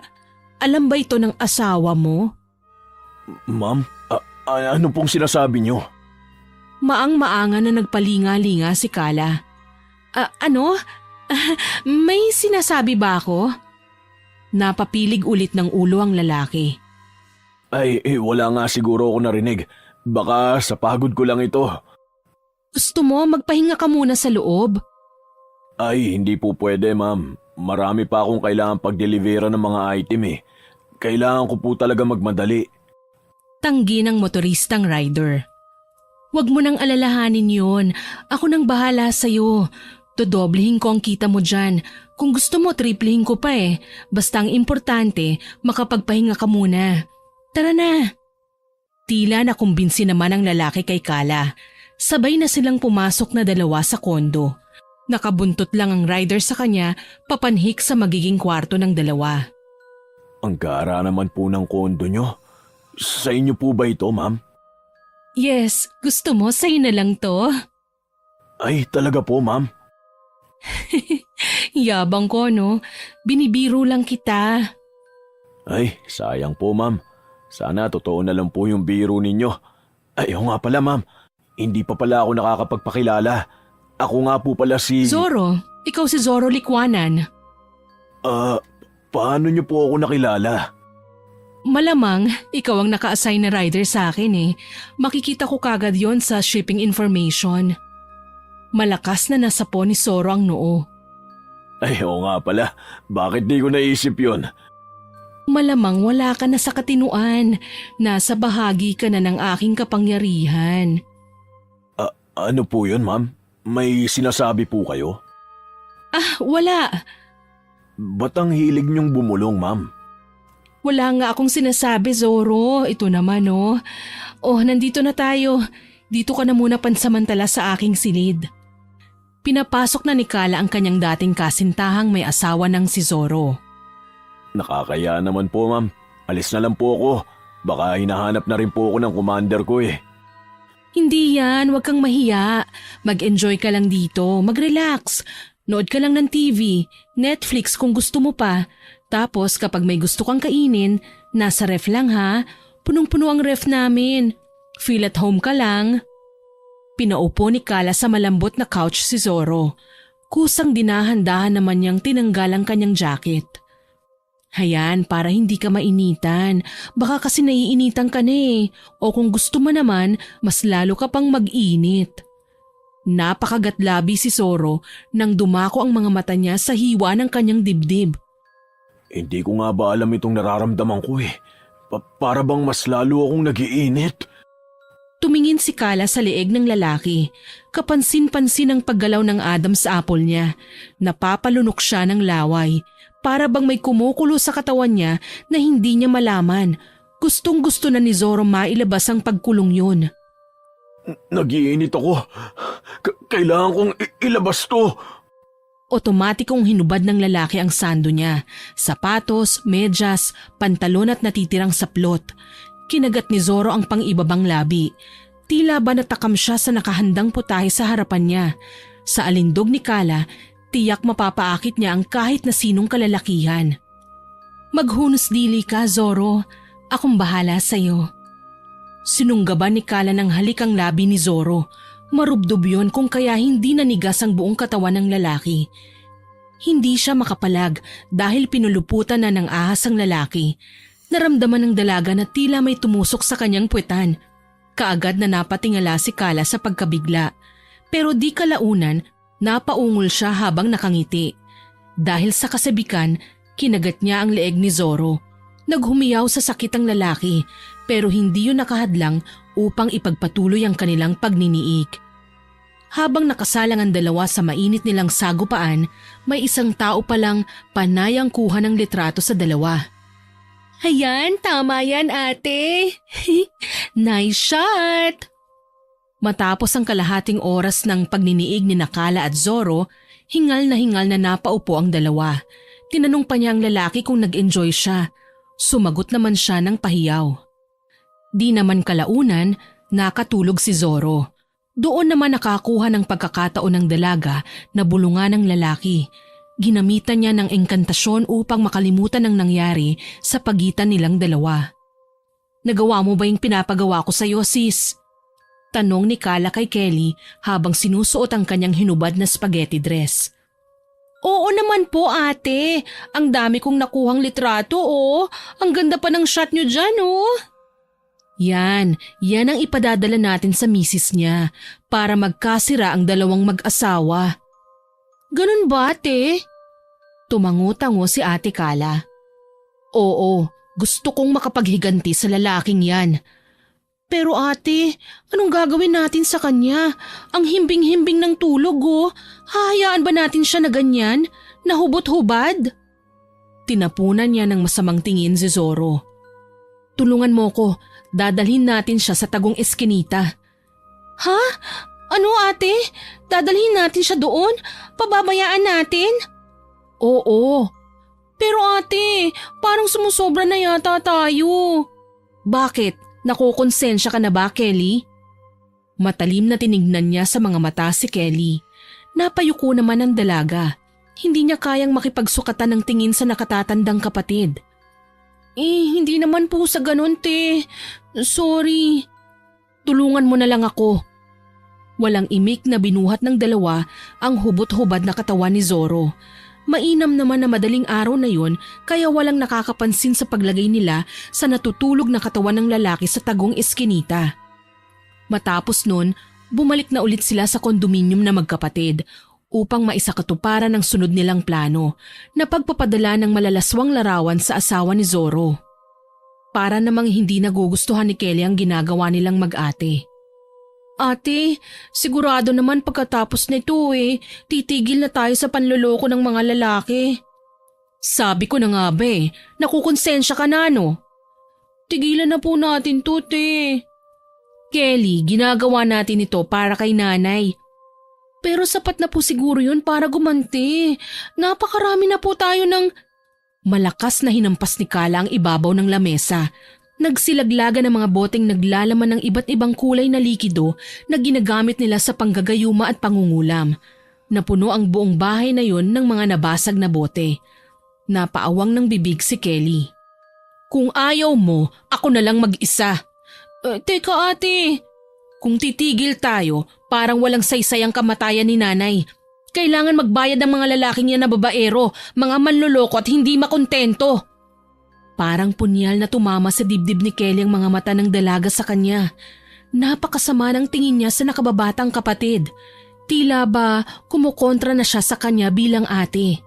Alam ba ito ng asawa mo? Ma'am, ano pong sinasabi niyo? Maang-maanga na nagpalinga-linga si Kala. Ano? May sinasabi ba ako? Napapilig ulit ng ulo ang lalaki. Wala nga siguro ako narinig. Baka sa pagod ko lang ito. Gusto mo magpahinga ka muna sa loob? Hindi po pwede, ma'am. Marami pa akong kailangan pag-delivera ng mga item eh. Kailangan ko po talaga magmadali. Tanggi ng motoristang rider. Huwag mo nang alalahanin yon. Ako nang bahala sa'yo. Dodoblihin ko ang kita mo dyan. Kung gusto mo, triplihin ko pa eh. Basta ang importante, makapagpahinga ka muna. Tara na. Tila nakumbinsi naman ang lalaki kay Kala. Sabay na silang pumasok na dalawa sa kondo. Nakabuntot lang ang rider sa kanya, papanhik sa magiging kwarto ng dalawa. Ang gara naman po ng kondo nyo. Sa inyo po ba ito, ma'am? Yes, gusto mo sa'yo na lang to. Talaga po, ma'am? Yabang ko, no? Binibiro lang kita. Sayang po, ma'am. Sana totoo na lang po yung biro ninyo. Oo nga pala, ma'am. Hindi pa pala ako nakakapagpakilala. Ako nga po pala si... Zoro, ikaw si Zoro Likwanan. Paano niyo po ako nakilala? Malamang, ikaw ang naka-assign na rider sa akin eh. Makikita ko kagad yon sa shipping information. Malakas na nasapo ni Zoro ang noo. Oo nga pala. Bakit di ko naisip yon? Malamang wala ka na sa katinuan. Nasa bahagi ka na ng aking kapangyarihan. Ano po yun, ma'am? May sinasabi po kayo? Wala. Ba't ang hilig niyong bumulong, ma'am? Wala nga akong sinasabi, Zoro. Ito naman, oh. Nandito na tayo. Dito ka na muna pansamantala sa aking silid. Pinapasok na ni Kala ang kanyang dating kasintahang may asawa ng si Zoro. Nakakaya naman po, ma'am. Alis na lang po ako. Baka hinahanap na rin po ako ng commander ko eh. Hindi yan, huwag kang mahiya. Mag-enjoy ka lang dito, mag-relax. Nood ka lang ng TV, Netflix kung gusto mo pa. Tapos kapag may gusto kang kainin, nasa ref lang ha. Punong-puno ang ref namin. Feel at home ka lang. Pinaupo ni Kala sa malambot na couch si Zoro. Kusang dinahandahan naman niyang tinanggal ang kanyang jacket. Hayan, para hindi ka mainitan. Baka kasi naiinitan ka na eh. O kung gusto mo naman, mas lalo ka pang mag-init. Napakagatlabi si Zoro nang dumako ang mga mata niya sa hiwa ng kanyang dibdib. Hindi ko nga ba alam itong nararamdaman ko eh. Para bang mas lalo akong nag-iinit? Tumingin si Kala sa leeg ng lalaki. Kapansin-pansin ang paggalaw ng Adam's apple niya. Napapalunok siya ng laway. Para bang may kumukulo sa katawan niya na hindi niya malaman. Gustong-gusto na ni Zoro mailabas ang pagkulong yun. Nag-iinit ako. Kailangan kong ilabas to. Otomatikong hinubad ng lalaki ang sando niya. Sapatos, medyas, pantalon at natitirang saplot. Kinagat ni Zoro ang pang-ibabang labi. Tila ba natakam siya sa nakahandang putahe sa harapan niya. Sa alindog ni Kala, tiyak mapapaakit niya ang kahit na sinong kalalakihan. Maghunos dili ka, Zoro. Akong bahala sa'yo. Sinunggaban ni Kala ng halik ang labi ni Zoro. Marubdob yun kung kaya hindi nanigas ang buong katawan ng lalaki. Hindi siya makapalag dahil pinuluputan na ng ahas ang lalaki. Naramdaman ng dalaga na tila may tumusok sa kanyang puwetan. Kaagad na napatingala si Kala sa pagkabigla. Pero di kalaunan, napaungol siya habang nakangiti. Dahil sa kasabikan, kinagat niya ang leeg ni Zoro. Naghumiyaw sa sakit ang lalaki pero hindi yun nakahadlang upang ipagpatuloy ang kanilang pagniniik. Habang nakasalang ang dalawa sa mainit nilang sagupaan, may isang tao palang panayang kuha ng litrato sa dalawa. Ayan, tama yan ate. Nice shot! Matapos ang kalahating oras ng pagniniig ni Nakala at Zoro, hingal na napaupo ang dalawa. Tinanong pa niya ang lalaki kung nag-enjoy siya. Sumagot naman siya ng pahiyaw. Di naman kalaunan, nakatulog si Zoro. Doon naman nakakuha ng pagkakataon ng dalaga na bulungan ng lalaki. Ginamitan niya ng engkantasyon upang makalimutan ang nangyari sa pagitan nilang dalawa. Nagawa mo ba yung pinapagawa ko sa'yo, sis? Tanong ni Kala kay Kelly habang sinusuot ang kanyang hinubad na spaghetti dress. Oo naman po ate, ang dami kong nakuhang litrato Ang ganda pa ng shot nyo dyan Yan ang ipadadala natin sa misis niya para magkasira ang dalawang mag-asawa. Ganun ba ate? Tumango-tango si Ate Kala. Oo, gusto kong makapaghiganti sa lalaking yan. Pero ate, anong gagawin natin sa kanya? Ang himbing-himbing ng tulog Hahayaan ba natin siya na ganyan? Nahubot-hubad? Tinapunan niya ng masamang tingin si Zoro. Tulungan mo ko, dadalhin natin siya sa Tagong Eskinita. Ha? Ano ate? Dadalhin natin siya doon? Pababayaan natin? Oo. Pero ate, parang sumusobra na yata tayo. Bakit? Nakukonsensya ka na ba, Kelly? Matalim na tinignan niya sa mga mata si Kelly. Napayuko naman ang dalaga. Hindi niya kayang makipagsukatan ng tingin sa nakatatandang kapatid. Hindi naman po sa ganun, te. Sorry. Tulungan mo na lang ako. Walang imik na binuhat ng dalawa ang hubot-hubad na katawan ni Zoro. Mainam naman na madaling araw na yon kaya walang nakakapansin sa paglagay nila sa natutulog na katawan ng lalaki sa Tagong Eskinita. Matapos nun, bumalik na ulit sila sa kondominium na magkapatid upang maisakatuparan ang sunod nilang plano na pagpapadala ng malalaswang larawan sa asawa ni Zoro. Para namang hindi nagugustuhan ni Kelly ang ginagawa nilang mag-ate. Ate, sigurado naman pagkatapos nito titigil na tayo sa panloloko ng mga lalaki. Sabi ko na nga ba nakukonsensya ka na Tigilan na po natin to, te. Kelly, ginagawa natin ito para kay nanay. Pero sapat na po siguro yun para gumanti. Napakarami na po tayo ng... Malakas na hinampas ni Kala ang ibabaw ng lamesa. Nagsilaglaga ng mga boteng naglalaman ng iba't ibang kulay na likido na ginagamit nila sa panggagayuma at pangungulam. Napuno ang buong bahay na yon ng mga nabasag na bote. Napaawang ng bibig si Kelly. Kung ayaw mo, ako na lang mag-isa. Teka ate, kung titigil tayo, parang walang saysay ang kamatayan ni nanay. Kailangan magbayad ng mga lalaking yan na babaero, mga manloloko at hindi makontento. Parang punyal na tumama sa dibdib ni Kelly ang mga mata ng dalaga sa kanya. Napakasama ng tingin niya sa nakababatang kapatid. Tila ba kumukontra na siya sa kanya bilang ate.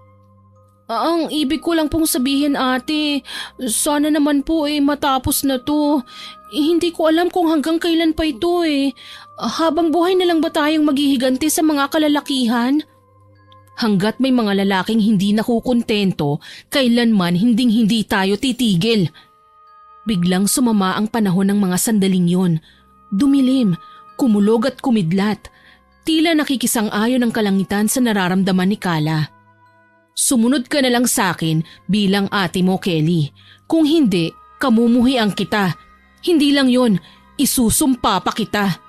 Ang ibig ko lang pong sabihin ate, sana naman po matapos na to. Hindi ko alam kung hanggang kailan pa ito Habang buhay na lang ba tayong maghihiganti sa mga kalalakihan? Hanggat may mga lalaking hindi nakukontento, kailanman hinding-hindi tayo titigil. Biglang sumama ang panahon ng mga sandaling yon. Dumilim, kumulog at kumidlat. Tila nakikisang-ayon ang kalangitan sa nararamdaman ni Kala. Sumunod ka na lang sa akin bilang ate mo, Kelly. Kung hindi, kamumuhian kita. Hindi lang yon, isusumpa pa kita.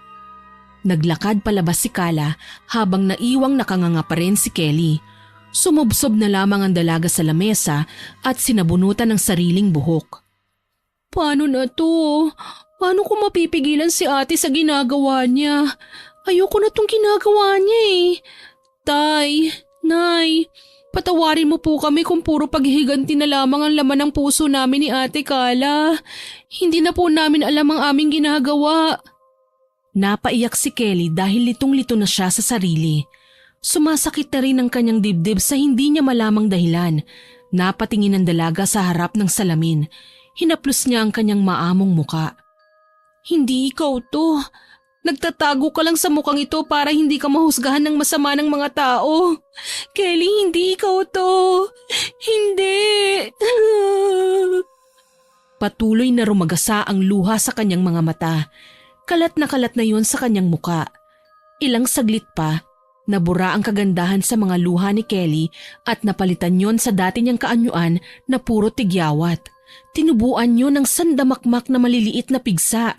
Naglakad palabas si Kala habang naiwang nakanganga pa rin si Kelly. Sumubsob na lamang ang dalaga sa lamesa at sinabunutan ng sariling buhok. Paano na to? Paano ko mapipigilan si ate sa ginagawa niya? Ayoko na tong ginagawa niya Tay, Nay, Patawarin mo po kami kung puro paghihiganti na lamang ang laman ng puso namin ni Ate Carla. Hindi na po namin alam ang aming ginagawa. Napaiyak si Kelly dahil litong-lito na siya sa sarili. Sumasakit na rin ang kanyang dibdib sa hindi niya malamang dahilan. Napatingin ang dalaga sa harap ng salamin. Hinaplos niya ang kanyang maamong muka. Hindi ikaw to. Nagtatago ka lang sa mukhang ito para hindi ka mahusgahan ng masama ng mga tao. Kelly, hindi ikaw to. Hindi. Patuloy na rumagasa ang luha sa kanyang mga mata. Kalat na yon sa kanyang muka. Ilang saglit pa, nabura ang kagandahan sa mga luha ni Kelly at napalitan yon sa dati niyang kaanyuan na puro tigyawat. Tinubuan yon ng sandamakmak na maliliit na pigsa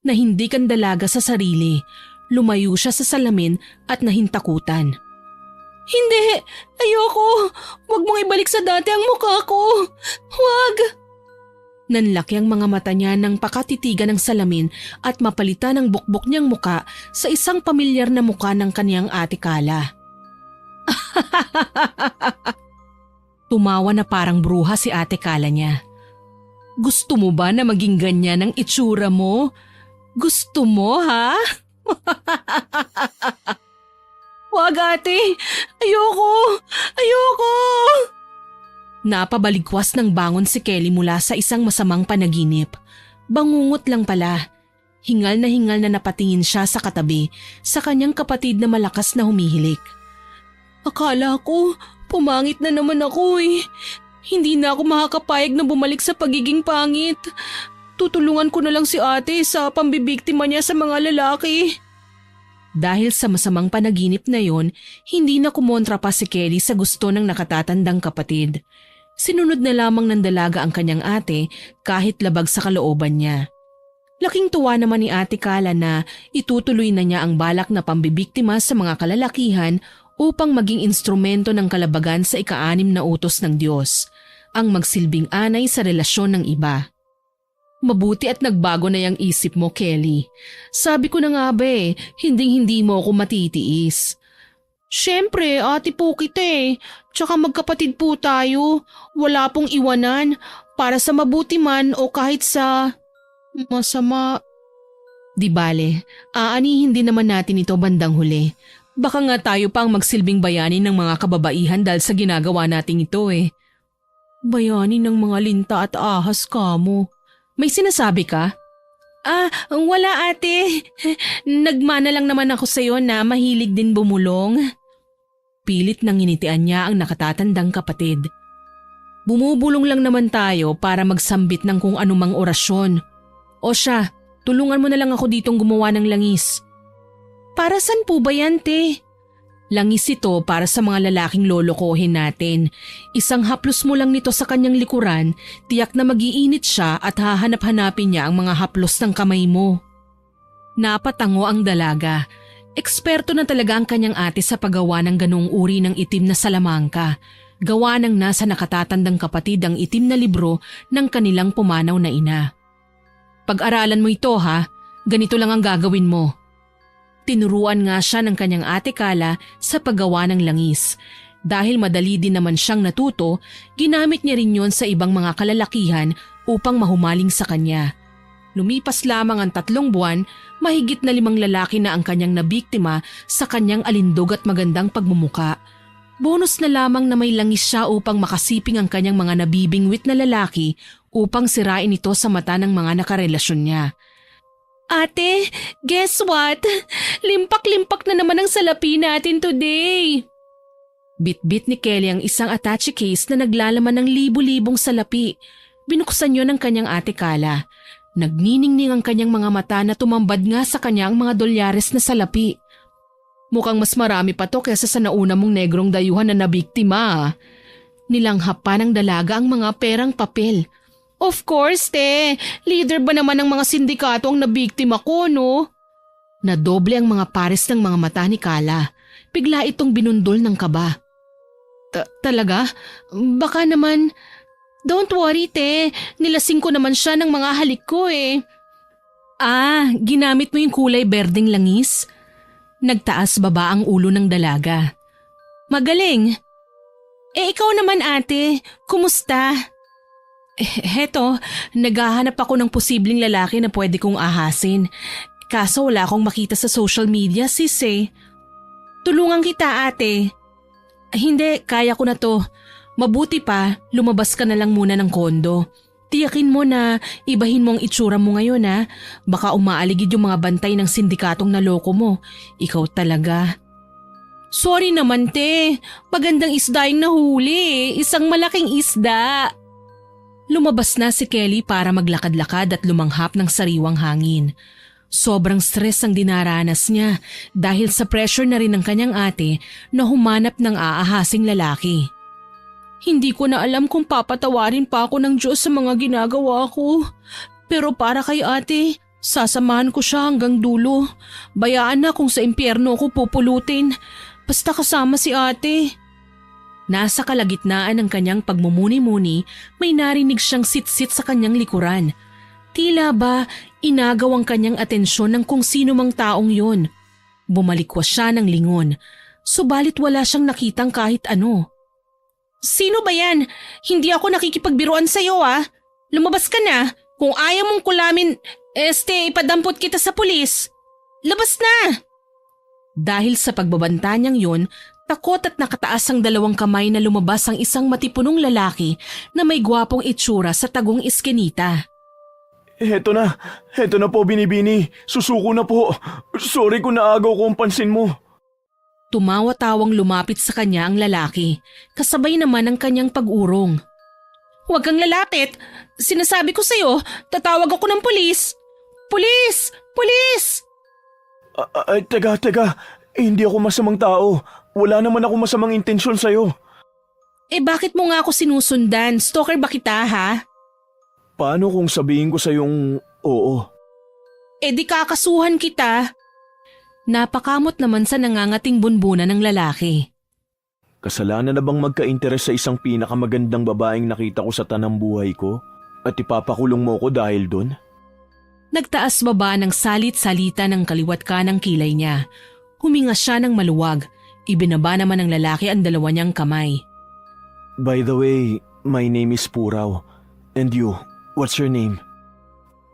na hindi kandalaga sa sarili. Lumayo siya sa salamin at nahintakutan. Hindi! Ayoko! Huwag mong ibalik sa dati ang mukha ko! Huwag! Nanlaki ang mga mata niya nang pakatitigan ng salamin at mapalitan ang bukbok niyang muka sa isang pamilyar na muka ng kaniyang Ate Carla. Tumawa na parang bruha si Ate Carla niya. Gusto mo ba na maging ganyan ang itsura mo? Gusto mo, ha? Wag, ate! Ayoko! Ayoko! Napabaligwas ng bangon si Kelly mula sa isang masamang panaginip. Bangungot lang pala. Hingal na napatingin siya sa katabi sa kanyang kapatid na malakas na humihilik. Akala ko, pumangit na naman ako eh. Hindi na ako makakapayag na bumalik sa pagiging pangit. Tutulungan ko na lang si ate sa pambibiktima niya sa mga lalaki. Dahil sa masamang panaginip na yon, hindi na kumontra pa si Kelly sa gusto ng nakatatandang kapatid. Sinunod na lamang ng dalaga ang kanyang ate kahit labag sa kalooban niya. Laking tuwa naman ni Ate Carla na itutuloy na niya ang balak na pambibiktima sa mga kalalakihan upang maging instrumento ng kalabagan sa ika-6 na utos ng Diyos, ang magsilbing anay sa relasyon ng iba. Mabuti at nagbago na yung isip mo, Kelly. Sabi ko na nga ba hindi mo ako matitiis. Siyempre, ate po kita eh. Tsaka magkapatid po tayo. Wala pong iwanan para sa mabuti man o kahit sa masama. Di bale, aanihin din naman natin ito bandang huli. Baka nga tayo pa ang magsilbing bayani ng mga kababaihan dahil sa ginagawa nating ito eh. Bayani ng mga linta at ahas kamo. May sinasabi ka? Wala ate. Nagmana lang naman ako sa'yo na mahilig din bumulong. Pilit nang initian niya ang nakatatandang kapatid. Bumubulong lang naman tayo para magsambit ng kung anumang orasyon. O siya, tulungan mo na lang ako ditong gumawa ng langis. Para saan po ba yan, te? Langis ito para sa mga lalaking lolokohin natin. Isang haplos mo lang nito sa kanyang likuran, tiyak na mag-iinit siya at hahanap-hanapin niya ang mga haplos ng kamay mo. Napatango ang dalaga. Eksperto na talaga ang kanyang ate sa paggawa ng ganong uri ng itim na salamangka. Gawa ng nasa nakatatandang kapatid ang itim na libro ng kanilang pumanaw na ina. Pag-aralan mo ito ha, ganito lang ang gagawin mo. Tinuruan nga siya ng kanyang Ate Carla sa paggawa ng langis. Dahil madali din naman siyang natuto, ginamit niya rin yon sa ibang mga kalalakihan upang mahumaling sa kanya. Lumipas lamang ang 3 buwan, mahigit na 5 lalaki na ang kanyang nabiktima sa kanyang alindog at magandang pagmumuka. Bonus na lamang na may langis siya upang makasiping ang kanyang mga nabibingwit na lalaki upang sirain ito sa mata ng mga nakarelasyon niya. Ate, guess what? Limpak-limpak na naman ang salapi natin today. Bit-bit ni Kelly ang isang attache case na naglalaman ng libu-libong salapi. Binuksan yon ng kanyang Ate Carla. Nagniningning ang kanyang mga mata na tumambad nga sa kanyang mga dolyares na salapi. Mukhang mas marami pa to kesa sa nauna mong negrong dayuhan na nabiktima. Nilanghap pa ng dalaga ang mga perang papel. Of course, te. Leader ba naman ng mga sindikato ang nabiktima ko, no? Nadoble ang mga pares ng mga mata ni Carla. Bigla itong binundol ng kaba. Talaga? Baka naman... Don't worry, te. Nilasing ko naman siya ng mga halik ko eh. Ginamit mo yung kulay berdeng langis? Nagtaas baba ang ulo ng dalaga. Magaling. Ikaw naman ate, kumusta? Heto, naghahanap ako ng posibleng lalaki na pwede kong ahasin. Kaso wala akong makita sa social media sis eh. Tulungan kita ate. Hindi, kaya ko na to. Mabuti pa, lumabas ka na lang muna ng kondo. Tiyakin mo na ibahin mo ang itsura mo ngayon ha. Baka umaaligid yung mga bantay ng sindikatong naloko mo. Ikaw talaga. Sorry naman te, magandang isda yung nahuli. Isang malaking isda. Lumabas na si Kelly para maglakad-lakad at lumanghap ng sariwang hangin. Sobrang stress ang dinaranas niya dahil sa pressure na rin ng kanyang ate na humanap ng aahasing lalaki. Hindi ko na alam kung papatawarin pa ako ng Diyos sa mga ginagawa ko. Pero para kay ate, sasamahan ko siya hanggang dulo. Bayaan na kung sa impyerno ko pupulutin. Basta kasama si ate. Nasa kalagitnaan ng kanyang pagmumuni-muni, may narinig siyang sit-sit sa kanyang likuran. Tila ba inagaw ang kanyang atensyon ng kung sino mang taong yon. Bumalikwas siya ng lingon, subalit wala siyang nakitang kahit ano. Sino ba yan? Hindi ako nakikipagbiruan sa'yo ah. Lumabas ka na. Kung ayaw mong kulamin, ipadampot kita sa pulis. Labas na! Dahil sa pagbabanta niyang yun, takot at nakataas ang dalawang kamay na lumabas ang isang matipunong lalaki na may gwapong itsura sa tagong iskenita. Heto na po binibini. Susuko na po. Sorry kung naagaw ko ang pansin mo. Tumawa-tawang lumapit sa kanya ang lalaki, kasabay naman ang kanyang pag-urong. Huwag kang lalapit! Sinasabi ko sa'yo, tatawag ako ng pulis! Pulis! Pulis! Teka. Hindi ako masamang tao. Wala naman ako masamang intensyon sa'yo. Bakit mo nga ako sinusundan? Stalker ba kita ha? Paano kung sabihin ko sa'yong oo? Di kakasuhan kita. Napakamot naman sa nangangating bunbunan ng lalaki. Kasalanan na bang magka-interes sa isang pinakamagandang babaeng nakita ko sa tanang buhay ko? At ipapakulong mo ko dahil dun? Nagtaas baba ng salit-salita ng kaliwat kanang kilay niya. Huminga siya ng maluwag. Ibinaba naman ng lalaki ang dalawa niyang kamay. By the way, my name is Puraw. And you, what's your name?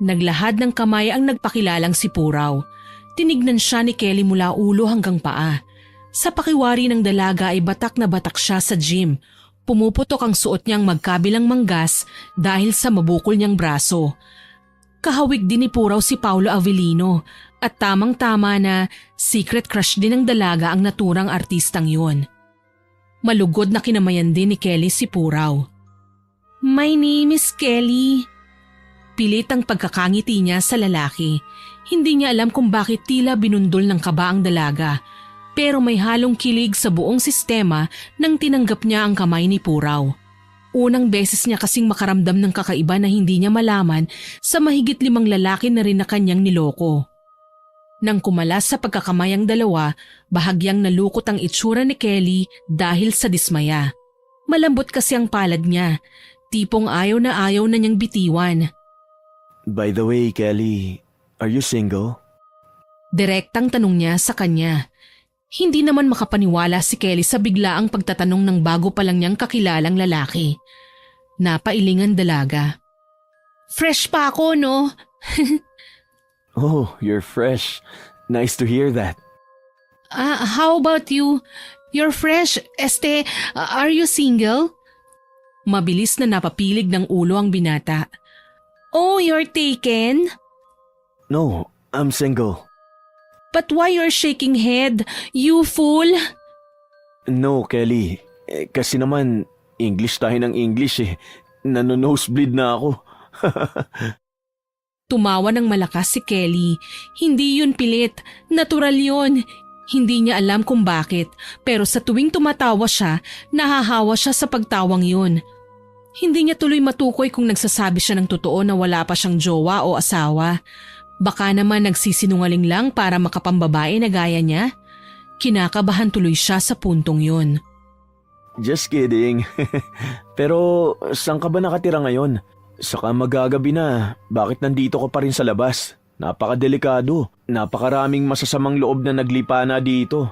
Naglahad ng kamay ang nagpakilalang si Puraw. Tinignan siya ni Kelly mula ulo hanggang paa. Sa pakiwari ng dalaga ay batak na batak siya sa gym. Pumuputok ang suot niyang magkabilang manggas dahil sa mabukol niyang braso. Kahawig din ni Puraw si Paulo Avellino at tamang-tama na secret crush din ng dalaga ang naturang artistang yun. Malugod na kinamayan din ni Kelly si Puraw. My name is Kelly. Pilit ang pagkakangiti niya sa lalaki. Hindi niya alam kung bakit tila binundol ng kaba ang dalaga. Pero may halong kilig sa buong sistema nang tinanggap niya ang kamay ni Puraw. Unang beses niya kasing makaramdam ng kakaiba na hindi niya malaman sa mahigit 5 lalaki na rin na kanyang niloko. Nang kumalas sa pagkakamay ang dalawa, bahagyang nalukot ang itsura ni Kelly dahil sa dismaya. Malambot kasi ang palad niya, tipong ayaw na niyang bitiwan. By the way, Kelly, are you single? Direktang tanong niya sa kanya. Hindi naman makapaniwala si Kelly sa biglaang pagtatanong ng bago pa lang niyang kakilalang lalaki. Napailingan dalaga. Fresh pa ako, no? Oh, you're fresh. Nice to hear that. How about you? You're fresh. Are you single? Mabilis na napapilig ng ulo ang binata. Oh, you're taken? No, I'm single. But why you're shaking head? You fool? No, Kelly. Kasi naman, English tayo ng English eh. Nano-nosebleed na ako. Tumawa ng malakas si Kelly. Hindi yun pilit. Natural yun. Hindi niya alam kung bakit. Pero sa tuwing tumatawa siya, nahahawa siya sa pagtawang yun. Hindi niya tuloy matukoy kung nagsasabi siya ng totoo na wala pa siyang jowa o asawa. Baka naman nagsisinungaling lang para makapambabae na gaya niya. Kinakabahan tuloy siya sa puntong yun. Just kidding. Pero saan ka ba nakatira ngayon? Saka magagabi na, bakit nandito ka pa rin sa labas? Napakadelikado. Napakaraming masasamang loob na naglipa na dito.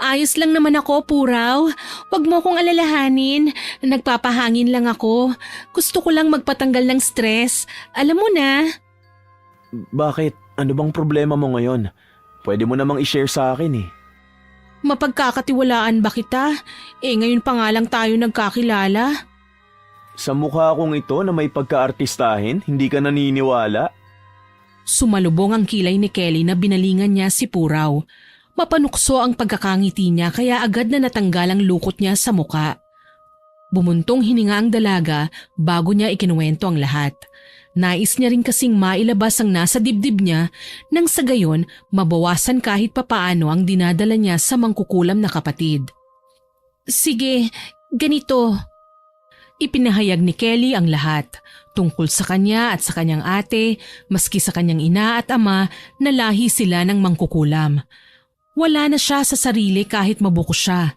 Ayos lang naman ako, Puraw. Huwag mo akong alalahanin. Nagpapahangin lang ako. Gusto ko lang magpatanggal ng stress. Alam mo na. Bakit? Ano bang problema mo ngayon? Pwede mo namang i-share sa akin eh. Mapagkakatiwalaan ba kita? Ngayon pa nga lang tayo nagkakilala. Sa mukha kong ito na may pagka-artistahin, hindi ka naniniwala? Sumalubong ang kilay ni Kelly na binalingan niya si Puraw. Mapanukso ang pagkakangiti niya kaya agad na natanggal ang lukot niya sa muka. Bumuntong hininga ang dalaga bago niya ikinuwento ang lahat. Nais niya rin kasing mailabas ang nasa dibdib niya nang sa gayon mabawasan kahit papaano ang dinadala niya sa mangkukulam na kapatid. Sige, ganito. Ipinahayag ni Kelly ang lahat tungkol sa kanya at sa kanyang ate, maski sa kanyang ina at ama na lahi sila ng mangkukulam. Wala na siya sa sarili kahit mabuko siya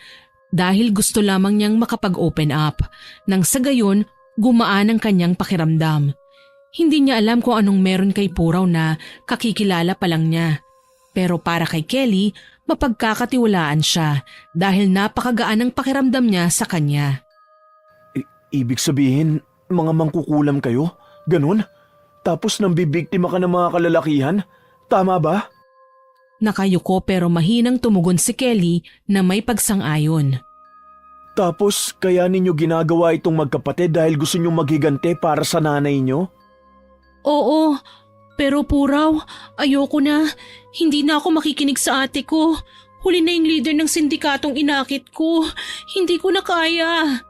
dahil gusto lamang niyang makapag-open up nang sa gayon gumaan ang kanyang pakiramdam. Hindi niya alam kung anong meron kay Puraw na kakikilala pa lang niya. Pero para kay Kelly, mapagkakatiwalaan siya dahil napakagaan ang pakiramdam niya sa kanya. Ibig sabihin, mga mangkukulam kayo? Ganun? Tapos nambibiktima ka ng mga kalalakihan? Tama ba? Nakayuko pero mahinang tumugon si Kelly na may pagsang-ayon. Tapos kaya ninyo ginagawa itong magkapatid dahil gusto nyong maghigante para sa nanay nyo? Oo, pero Puraw, ayoko na. Hindi na ako makikinig sa ate ko. Huli na yung leader ng sindikatong inakit ko. Hindi ko na kaya.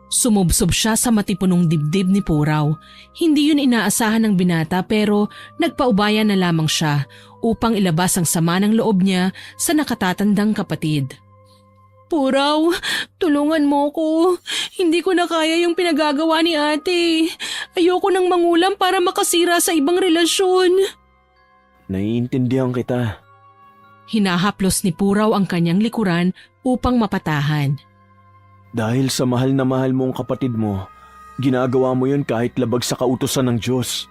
Sumubsob siya sa matipunong dibdib ni Puraw. Hindi yun inaasahan ng binata pero nagpaubaya na lamang siya upang ilabas ang sama ng loob niya sa nakatatandang kapatid. Puraw, tulungan mo ko. Hindi ko na kaya yung pinagagawa ni ate. Ayoko nang mangulam para makasira sa ibang relasyon. Naiintindihan kita. Hinahaplos ni Puraw ang kanyang likuran upang mapatahan. Dahil sa mahal na mahal mong kapatid mo, ginagawa mo yun kahit labag sa kautusan ng Diyos.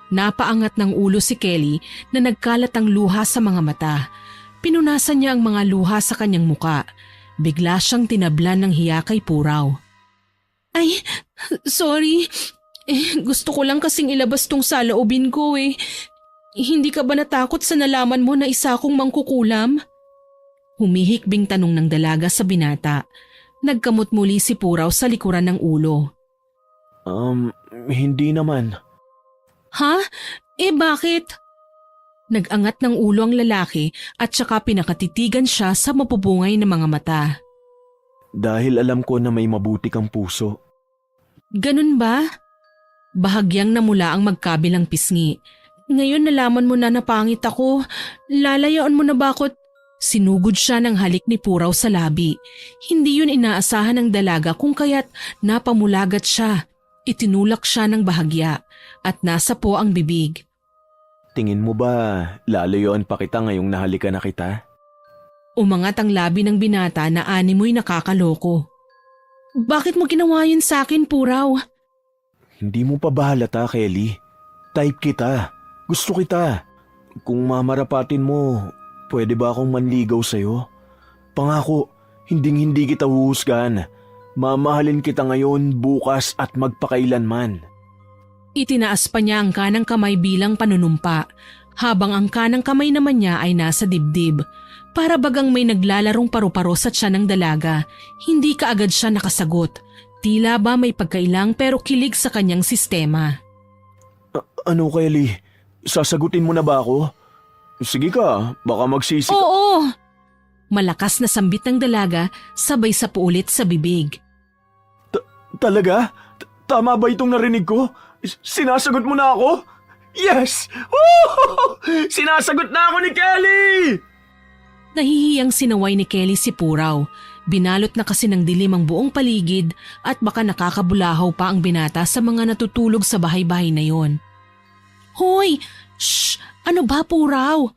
Napaangat ng ulo si Kelly na nagkalat ang luha sa mga mata. Pinunasan niya ang mga luha sa kanyang muka. Bigla siyang tinablan ng hiya kay Puraw. Ay, sorry. Gusto ko lang kasing ilabas tong saloobin ko eh. Hindi ka ba natakot sa nalaman mo na isa akong mangkukulam? Humihikbing tanong ng dalaga sa binata. Nagkamot muli si Puraw sa likuran ng ulo. Hindi naman. Ha? Bakit? Nag-angat ng ulo ang lalaki at saka pinakatitigan siya sa mapupungay na mga mata. Dahil alam ko na may mabuti kang puso. Ganun ba? Bahagyang namula ang magkabilang pisngi. Ngayon nalaman mo na napangit ako. Lalayaan mo na ba ako? Sinugod siya ng halik ni Puraw sa labi. Hindi yun inaasahan ng dalaga kung kaya't napamulagat siya. Itinulak siya ng bahagya at nasa po ang bibig. Tingin mo ba lalayuan pa kita ngayong nahalika na kita? Umangat ang labi ng binata na animoy nakakaloko. Bakit mo ginawa yun sa akin, Puraw? Hindi mo pa ba halata, Kelly? Type kita. Gusto kita. Kung mamarapatin mo, pwede ba akong manligaw sa'yo? Pangako, hinding-hindi kita huhusgan. Mamahalin kita ngayon, bukas at magpakailanman. Itinaas pa niya ang kanang kamay bilang panunumpa, habang ang kanang kamay naman niya ay nasa dibdib. Para bagang may naglalarong paru-paro sa tiyan ng dalaga, hindi kaagad siya nakasagot. Tila ba may pagkailang pero kilig sa kanyang sistema. Ano, Kelly? Sasagutin mo na ba ako? Sige ka, baka magsisi ka. Oo! Malakas na sambit ng dalaga, sabay sa paulit sa bibig. Talaga? Tama ba itong narinig ko? Sinasagot mo na ako? Yes! Woo! Sinasagot na ako ni Kelly! Nahihiyang sinaway ni Kelly si Puraw. Binalot na kasi ng dilim ang buong paligid at baka nakakabulahaw pa ang binata sa mga natutulog sa bahay-bahay na yon. Hoy! Shh! Ano ba, Puraw?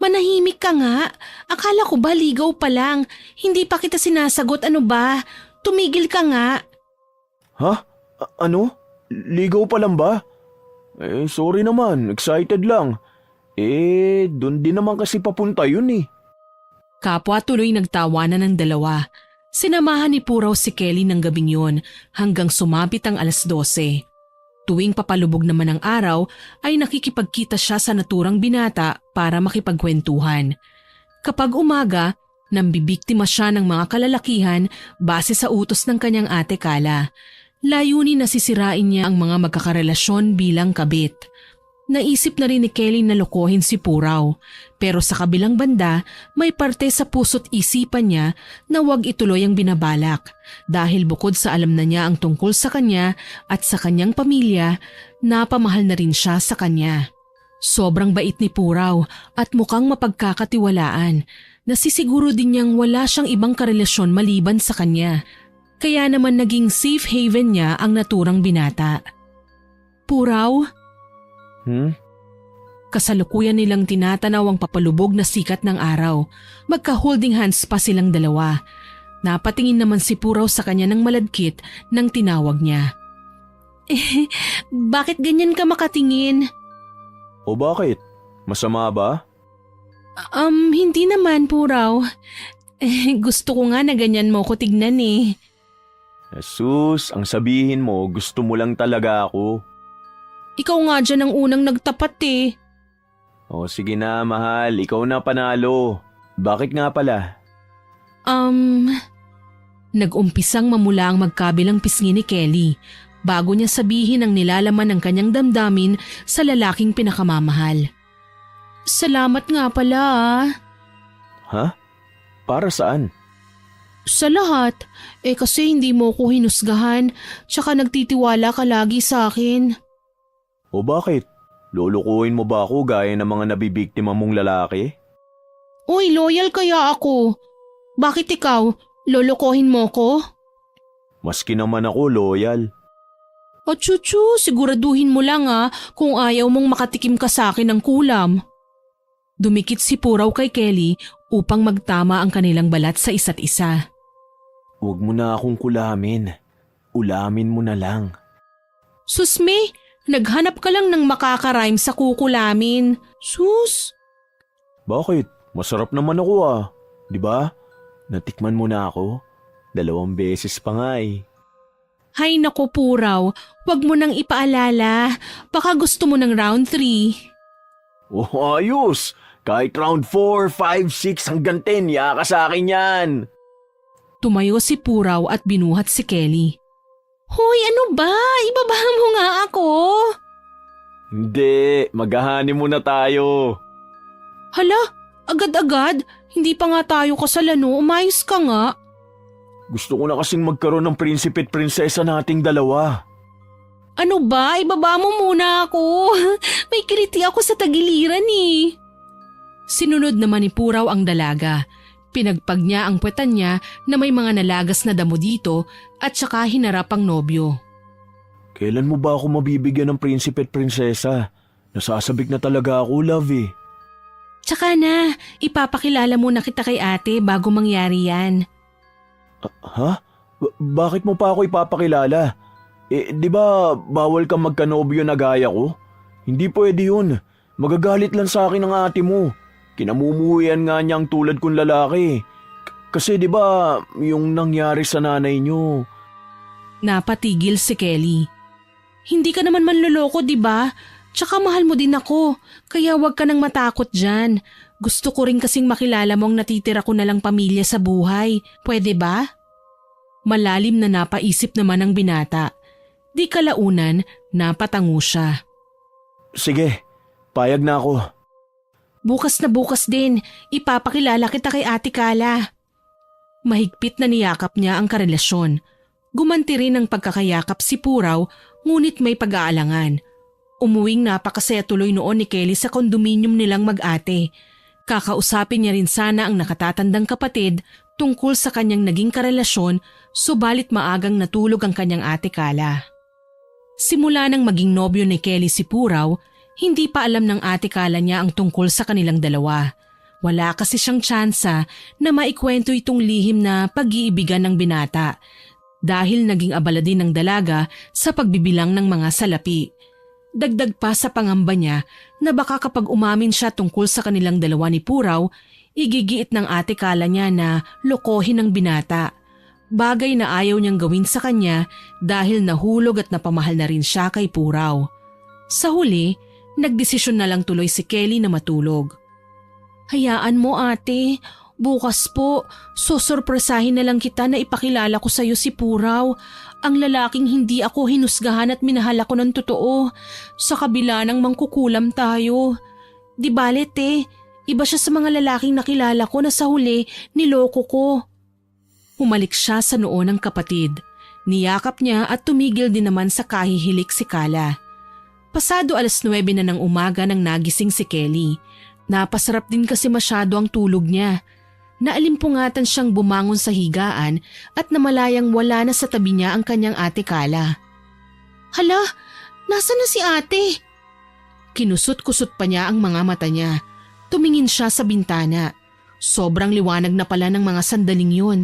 Manahimik ka nga. Akala ko ba ligaw pa lang? Hindi pa kita sinasagot, ano ba? Tumigil ka nga. Ha? Ano? Ligaw pa lang ba? Sorry naman. Excited lang. Doon din naman kasi papunta yun eh. Kapwa tuloy nagtawanan ng dalawa. Sinamahan ni Puraw si Kelly ng gabing yun hanggang sumapit ang 12:00. Tuwing papalubog naman ng araw ay nakikipagkita siya sa naturang binata para makipagkwentuhan. Kapag umaga, nambibiktima siya ng mga kalalakihan base sa utos ng kanyang ate Kala. Layunin na sisirain niya ang mga magkakarelasyon bilang kabit. Naisip na rin ni Kelly na lokohin si Puraw, pero sa kabilang banda may parte sa puso't isipan niya na huwag ituloy ang binabalak dahil bukod sa alam na niya ang tungkol sa kanya at sa kanyang pamilya, napamahal na rin siya sa kanya. Sobrang bait ni Puraw at mukhang mapagkakatiwalaan. Nasisiguro din niyang wala siyang ibang karelasyon maliban sa kanya. Kaya naman naging safe haven niya ang naturang binata. Puraw? Kasalukuyan nilang tinatanaw ang papalubog na sikat ng araw. Magka-holding hands pa silang dalawa. Napatingin naman si Puraw sa kanya ng maladkit nang tinawag niya. Bakit ganyan ka makatingin? O bakit? Masama ba? Hindi naman, Puraw. Gusto ko nga na ganyan mo ko tignan eh. Jesus, ang sabihin mo, gusto mo lang talaga ako. Ikaw nga dyan ang unang nagtapat eh. O sige na, mahal. Ikaw na panalo. Bakit nga pala? Nag-umpisang mamula ang magkabilang pisngi ni Kelly bago niya sabihin ang nilalaman ng kanyang damdamin sa lalaking pinakamamahal. Salamat nga pala ah. Ha? Para saan? Sa lahat. Kasi hindi mo ko hinusgahan tsaka nagtitiwala ka lagi sa akin. O bakit? Lulukuhin mo ba ako gaya ng mga nabibiktima mong lalaki? Uy, loyal kaya ako. Bakit ikaw? Lolokohin mo ko? Maski naman ako loyal. Chuchu, siguraduhin mo lang kung ayaw mong makatikim ka sa akin ng kulam. Dumikit si Puraw kay Kelly upang magtama ang kanilang balat sa isa't isa. Huwag mo na akong kulamin. Ulamin mo na lang. Susme, naghanap ka lang ng makakarhyme sa kukulamin. Sus! Bakit? Masarap naman ako Di ba? Natikman mo na ako. 2 beses pa nga eh. Hay nako Puraw, wag mo nang ipaalala. Baka gusto mo ng round 3. Oh, ayos! Kahit round 4, 5, 6 hanggang 10, yaka sa akin yan. Tumayo si Puraw at binuhat si Kelly. Hoy, ano ba? Ibaba mo nga ako. Hindi, maghahani muna tayo. Hala, agad-agad? Hindi pa nga tayo kasalano, umayos ka nga. Gusto ko na kasing magkaroon ng prinsipe at prinsesa nating dalawa. Ano ba? Ibaba mo muna ako. May kiliti ako sa tagiliran eh. Sinunod naman ni Puraw ang dalaga. Pinagpag niya ang puwetan niya na may mga nalagas na damo dito at saka hinarap ang nobyo. Kailan mo ba ako mabibigyan ng prinsipe at prinsesa? Nasasabik na talaga ako, love eh. Tsaka na, ipapakilala muna kita kay ate bago mangyari yan. Ha? Bakit mo pa ako ipapakilala? Di ba bawal kang magkanobyo na gaya ko? Hindi pwede yun. Magagalit lang sa akin ang ate mo. Kinamumuhian nga niyang tulad kong lalaki. Kasi di ba yung nangyari sa nanay niyo? Napatigil si Kelly. Hindi ka naman manloloko, di ba? Tsaka mahal mo din ako, kaya wag ka nang matakot dyan. Gusto ko rin kasing makilala mo ang natitira ko na lang pamilya sa buhay. Pwede ba? Malalim na napaisip naman ang binata. Di kalaunan, napatango siya. Sige, payag na ako. Bukas na bukas din, ipapakilala kita kay Ate Kala. Mahigpit na niyakap niya ang karelasyon. Gumanti rin ang pagkakayakap si Puraw, ngunit may pag-aalangan. Umuwing napakasaya tuloy noon ni Kelly sa kondominium nilang mag-ate. Kakausapin niya rin sana ang nakatatandang kapatid tungkol sa kanyang naging karelasyon, subalit maagang natulog ang kanyang Ate Kala. Simula nang maging nobyo ni Kelly si Puraw, hindi pa alam ng Ate Kala niya ang tungkol sa kanilang dalawa. Wala kasi siyang tsansa na maikwento itong lihim na pag-iibigan ng binata dahil naging abala din ng dalaga sa pagbibilang ng mga salapi. Dagdag pa sa pangamba niya na baka kapag umamin siya tungkol sa kanilang dalawa ni Puraw, Igigiit ng ate Kala niya na lokohin ng binata. Bagay na ayaw niyang gawin sa kanya dahil nahulog at napamahal na rin siya kay Puraw. Sa huli, nagdesisyon na lang tuloy si Kelly na matulog. Hayaan mo ate, bukas po, susurpresahin na lang kita na ipakilala ko sa iyo si Puraw, ang lalaking hindi ako hinusgahan at minahal ako ng totoo, sa kabila ng mangkukulam tayo. Di bale te, iba siya sa mga lalaking nakilala ko na sa huli niloko ko. Humalik siya sa noo ng kapatid. Niyakap niya at tumigil din naman sa kahihilik si Kala. Pasado 9:00 na ng umaga nang nagising si Kelly. Napasarap din kasi masyado ang tulog niya. Naalimpungatan siyang bumangon sa higaan at namalayang wala na sa tabi niya ang kanyang ate Kala. Hala, nasa na si ate? Kinusot-kusot pa niya ang mga mata niya. Tumingin siya sa bintana. Sobrang liwanag na pala ng mga sandaling yun.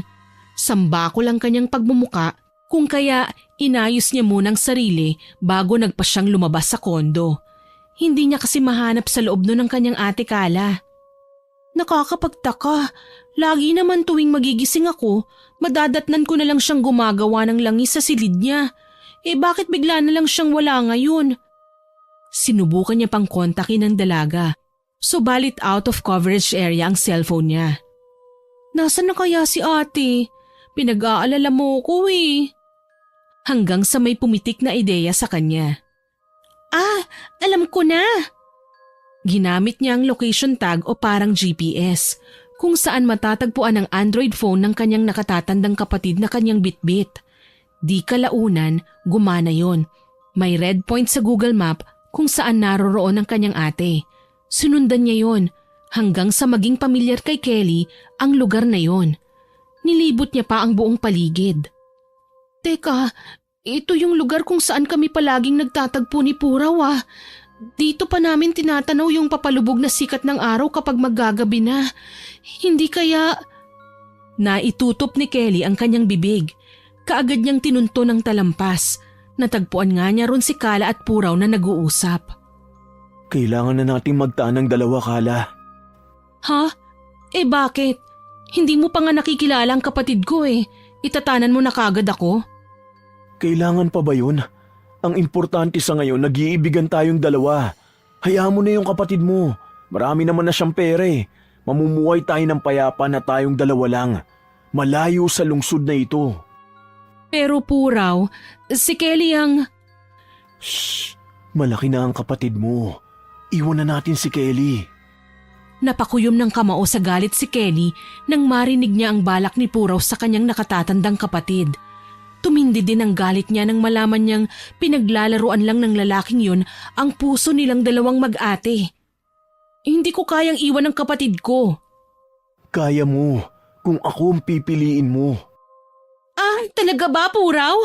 Sambako lang kanyang pagmumuka kung kaya inayos niya munang sarili bago nagpa siyang lumabas sa kondo. Hindi niya kasi mahanap sa loob nun ng kanyang ate Kala. Nakakapagtaka, lagi naman tuwing magigising ako, madadatnan ko na lang siyang gumagawa ng langis sa silid niya. Bakit bigla na lang siyang wala ngayon? Sinubukan niya pang kontakin ng dalaga, subalit out of coverage area ang cellphone niya. Nasaan na kaya si ate? Pinag-aalala mo ko Hanggang sa may pumitik na ideya sa kanya. Alam ko na! Ginamit niya ang location tag o parang GPS kung saan matatagpuan ang Android phone ng kanyang nakatatandang kapatid na kanyang bitbit. Di kalaunan, gumana yon. May red point sa Google Map kung saan naroroon ang kanyang ate. Sinundan niya yon hanggang sa maging pamilyar kay Kelly ang lugar na yon. Nilibot niya pa ang buong paligid. Teka, ito yung lugar kung saan kami palaging nagtatagpo ni Puraw Dito pa namin tinatanaw yung papalubog na sikat ng araw kapag maggagabi na. Hindi kaya… Naitutop ni Kelly ang kanyang bibig. Kaagad niyang tinunto ng talampas. Natagpuan nga niya ron si Kala at Puraw na nag-uusap. Kailangan na nating magtaan ng dalawa, Kala. Ha? Bakit? Hindi mo pa nga nakikilala ang kapatid ko Itatanan mo na kagad ako? Kailangan pa ba yun? Ang importante sa ngayon, nag-iibigan tayong dalawa. Hayaan mo na yung kapatid mo. Marami naman na siyang pere. Mamumuhay tayo ng payapa na tayong dalawa lang. Malayo sa lungsod na ito. Pero Puraw, si Kelly ang… Shh! Malaki na ang kapatid mo. Iwan na natin si Kelly. Napakuyom ng kamao sa galit si Kelly nang marinig niya ang balak ni Puraw sa kanyang nakatatandang kapatid. Tumindi din ang galit niya nang malaman niyang pinaglalaruan lang ng lalaking yun ang puso nilang dalawang mag-ate. Hindi ko kayang iwan ang kapatid ko. Kaya mo, kung ako ang pipiliin mo. Talaga ba, Puraw?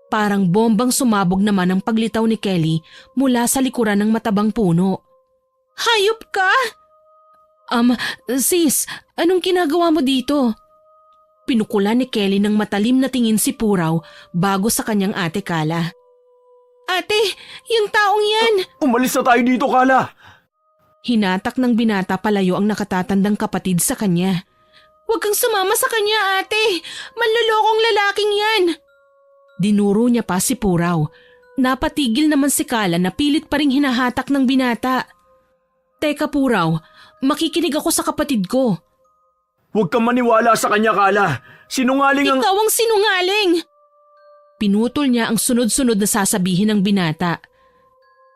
Parang bombang sumabog naman ang paglitaw ni Kelly mula sa likuran ng matabang puno. Hayop ka! Sis, anong ginagawa mo dito? Pinukulan ni Kelly ng matalim na tingin si Puraw bago sa kanyang ate Kala. Ate, yung taong yan! Umalis na tayo dito, Kala! Hinatak ng binata palayo ang nakatatandang kapatid sa kanya. Huwag kang sumama sa kanya, ate! Manlulokong lalaking yan! Dinuro niya pa si Puraw. Napatigil naman si Kala na pilit pa ring hinahatak ng binata. Teka Puraw, makikinig ako sa kapatid ko. Huwag kang maniwala sa kanya, Kala. Sinungaling ang… Ikaw ang sinungaling! Pinutol niya ang sunod-sunod na sasabihin ng binata.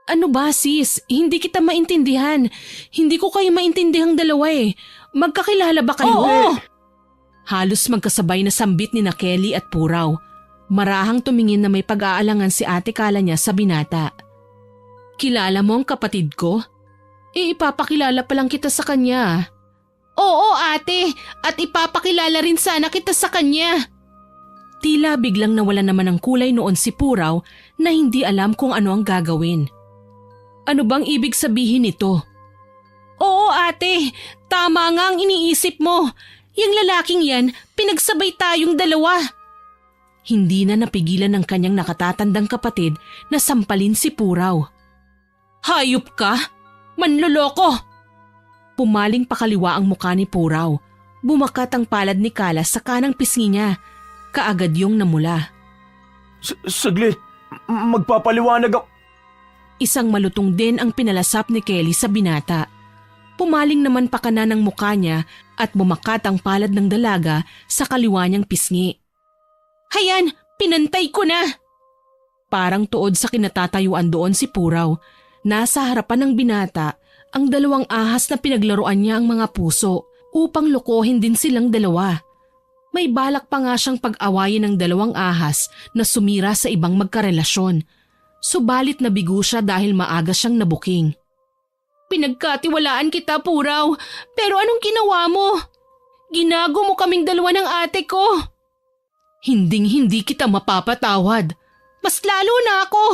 Ano ba sis? Hindi kita maintindihan. Hindi ko kayo maintindihang dalawa Magkakilala ba kayo? Oo! Halos magkasabay na sambit ni na Kelly at Puraw. Marahang tumingin na may pag-aalangan si ate Kala niya sa binata. Kilala mo ang kapatid ko? Ipapakilala pa lang kita sa kanya. Oo ate, at ipapakilala rin sana kita sa kanya. Tila biglang nawala naman ng kulay noon si Puraw na hindi alam kung ano ang gagawin. Ano bang ibig sabihin nito? Oo ate, tama nga ang iniisip mo. Yung lalaking yan, pinagsabay tayong dalawa. Hindi na napigilan ng kanyang nakatatandang kapatid na sampalin si Puraw. Hayop ka! Manloloko! Pumaling pakaliwa ang muka ni Puraw. Bumakat ang palad ni Kala sa kanang pisngi niya. Kaagad yung namula. Saglit, magpapaliwanag ako. Isang malutong din ang pinalasap ni Kelly sa binata. Pumaling naman pakana ng muka niya at bumakat ang palad ng dalaga sa kaliwa niyang pisngi. Hayan, pinantay ko na! Parang tuod sa kinatatayuan doon si Puraw. Nasa harapan ng binata ang dalawang ahas na pinaglaruan niya ang mga puso upang lokohin din silang dalawa. May balak pa nga siyang pag-awayin ng dalawang ahas na sumira sa ibang magkarelasyon. Subalit nabigo siya dahil maaga siyang nabuking. Pinagkatiwalaan kita, Puraw, pero anong ginawa mo? Ginago mo kaming dalawa ng ate ko. Hinding-hindi kita mapapatawad. Mas lalo na ako.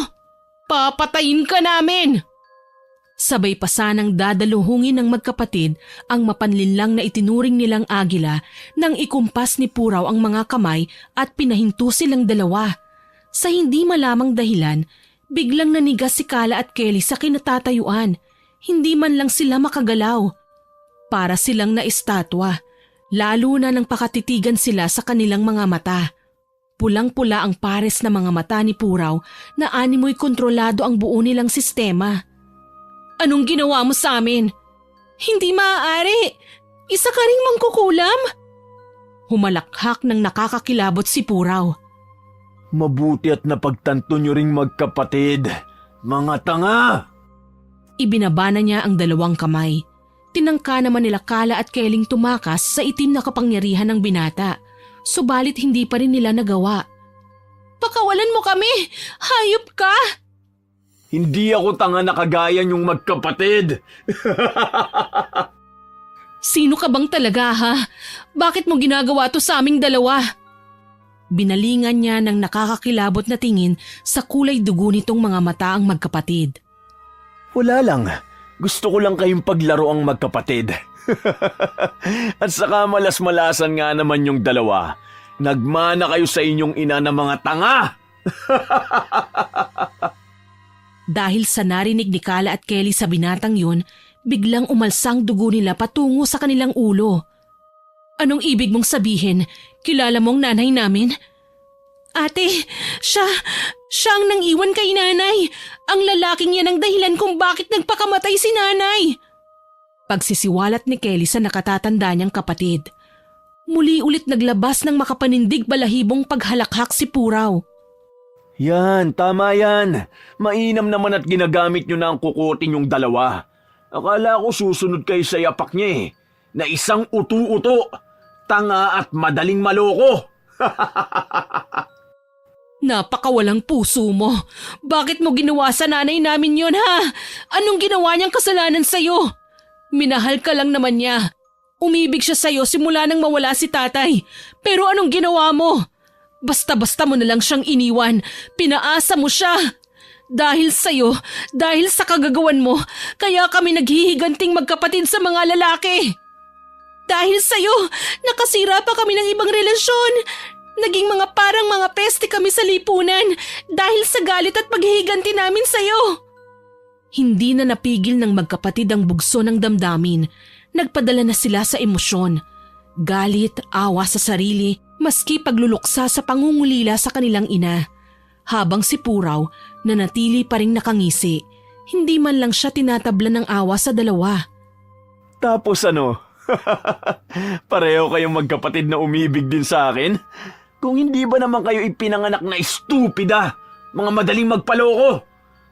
Papatayin ka namin. Sabay pa sanang dadaluhungin ng magkapatid ang mapanlinlang na itinuring nilang agila nang ikumpas ni Puraw ang mga kamay at pinahinto silang dalawa. Sa hindi malamang dahilan, biglang nanigas si Kala at Kelly sa kinatatayuan. Hindi man lang sila makagalaw. Para silang naistatwa, lalo na nang pakatitigan sila sa kanilang mga mata. Pulang-pula ang pares na mga mata ni Puraw na animoy kontrolado ang buo nilang sistema. Anong ginawa mo sa amin? Hindi maaari. Isa ka ring mangkukulam. Humalakhak ng nakakakilabot si Puraw. Mabuti at napagtanto nyo ring magkapatid. Mga tanga! Ibinabana niya ang dalawang kamay. Tinangka naman nila Kala at Kelling tumakas sa itim na kapangyarihan ng binata. Subalit hindi pa rin nila nagawa. Pakawalan mo kami! Hayop ka! Hindi ako tanga na kagaya niyong magkapatid. Sino ka bang talaga ha? Bakit mo ginagawa to sa aming dalawa? Binalingan niya ng nakakakilabot na tingin sa kulay dugo nitong mga mata ang magkapatid. Wala lang. Gusto ko lang kayong paglaro ang magkapatid. At saka malas-malasan nga naman yung dalawa. Nagmana kayo sa inyong ina na mga tanga! Dahil sa narinig ni Kala at Kelly sa binatang yun, biglang umalsang dugo nila patungo sa kanilang ulo. Anong ibig mong sabihin? Kilala mong nanay namin? Ate, siya ang nang-iwan kay nanay. Ang lalaking yan ang dahilan kung bakit nagpakamatay si nanay. Pagsisiwalat ni Kelly sa nakatatanda niyang kapatid. Muli ulit naglabas ng makapanindig balahibong paghalakhak si Puraw. Yan, tama yan. Mainam naman at ginagamit nyo na ang kukutin yung dalawa. Akala ko susunod kayo sa yapak niya na isang utu-uto, tanga at madaling maloko. Napakawalang puso mo. Bakit mo ginawa sa nanay namin yon ha? Anong ginawa niyang kasalanan sa'yo? Minahal ka lang naman niya. Umibig siya sa'yo simula nang mawala si tatay. Pero anong ginawa mo? Basta-basta mo na lang siyang iniwan. Pinaasa mo siya. Dahil sa'yo, dahil sa kagagawan mo, kaya kami naghihiganting magkapatid sa mga lalaki. Dahil sa'yo, nakasira pa kami ng ibang relasyon. Naging mga parang mga peste kami sa lipunan dahil sa galit at paghihiganti namin sa'yo. Hindi na napigil ng magkapatid ang bugso ng damdamin. Nagpadala na sila sa emosyon. Galit, awa sa sarili, maski pagluluksa sa pangungulila sa kanilang ina. Habang si Puraw nanatili pa ring nakangisi, hindi man lang siya tinatabla ng awa sa dalawa. Tapos ano? Pareho kayong magkapatid na umibig din sa akin? Kung hindi ba naman kayo ipinanganak na estupida, mga madaling magpaloko?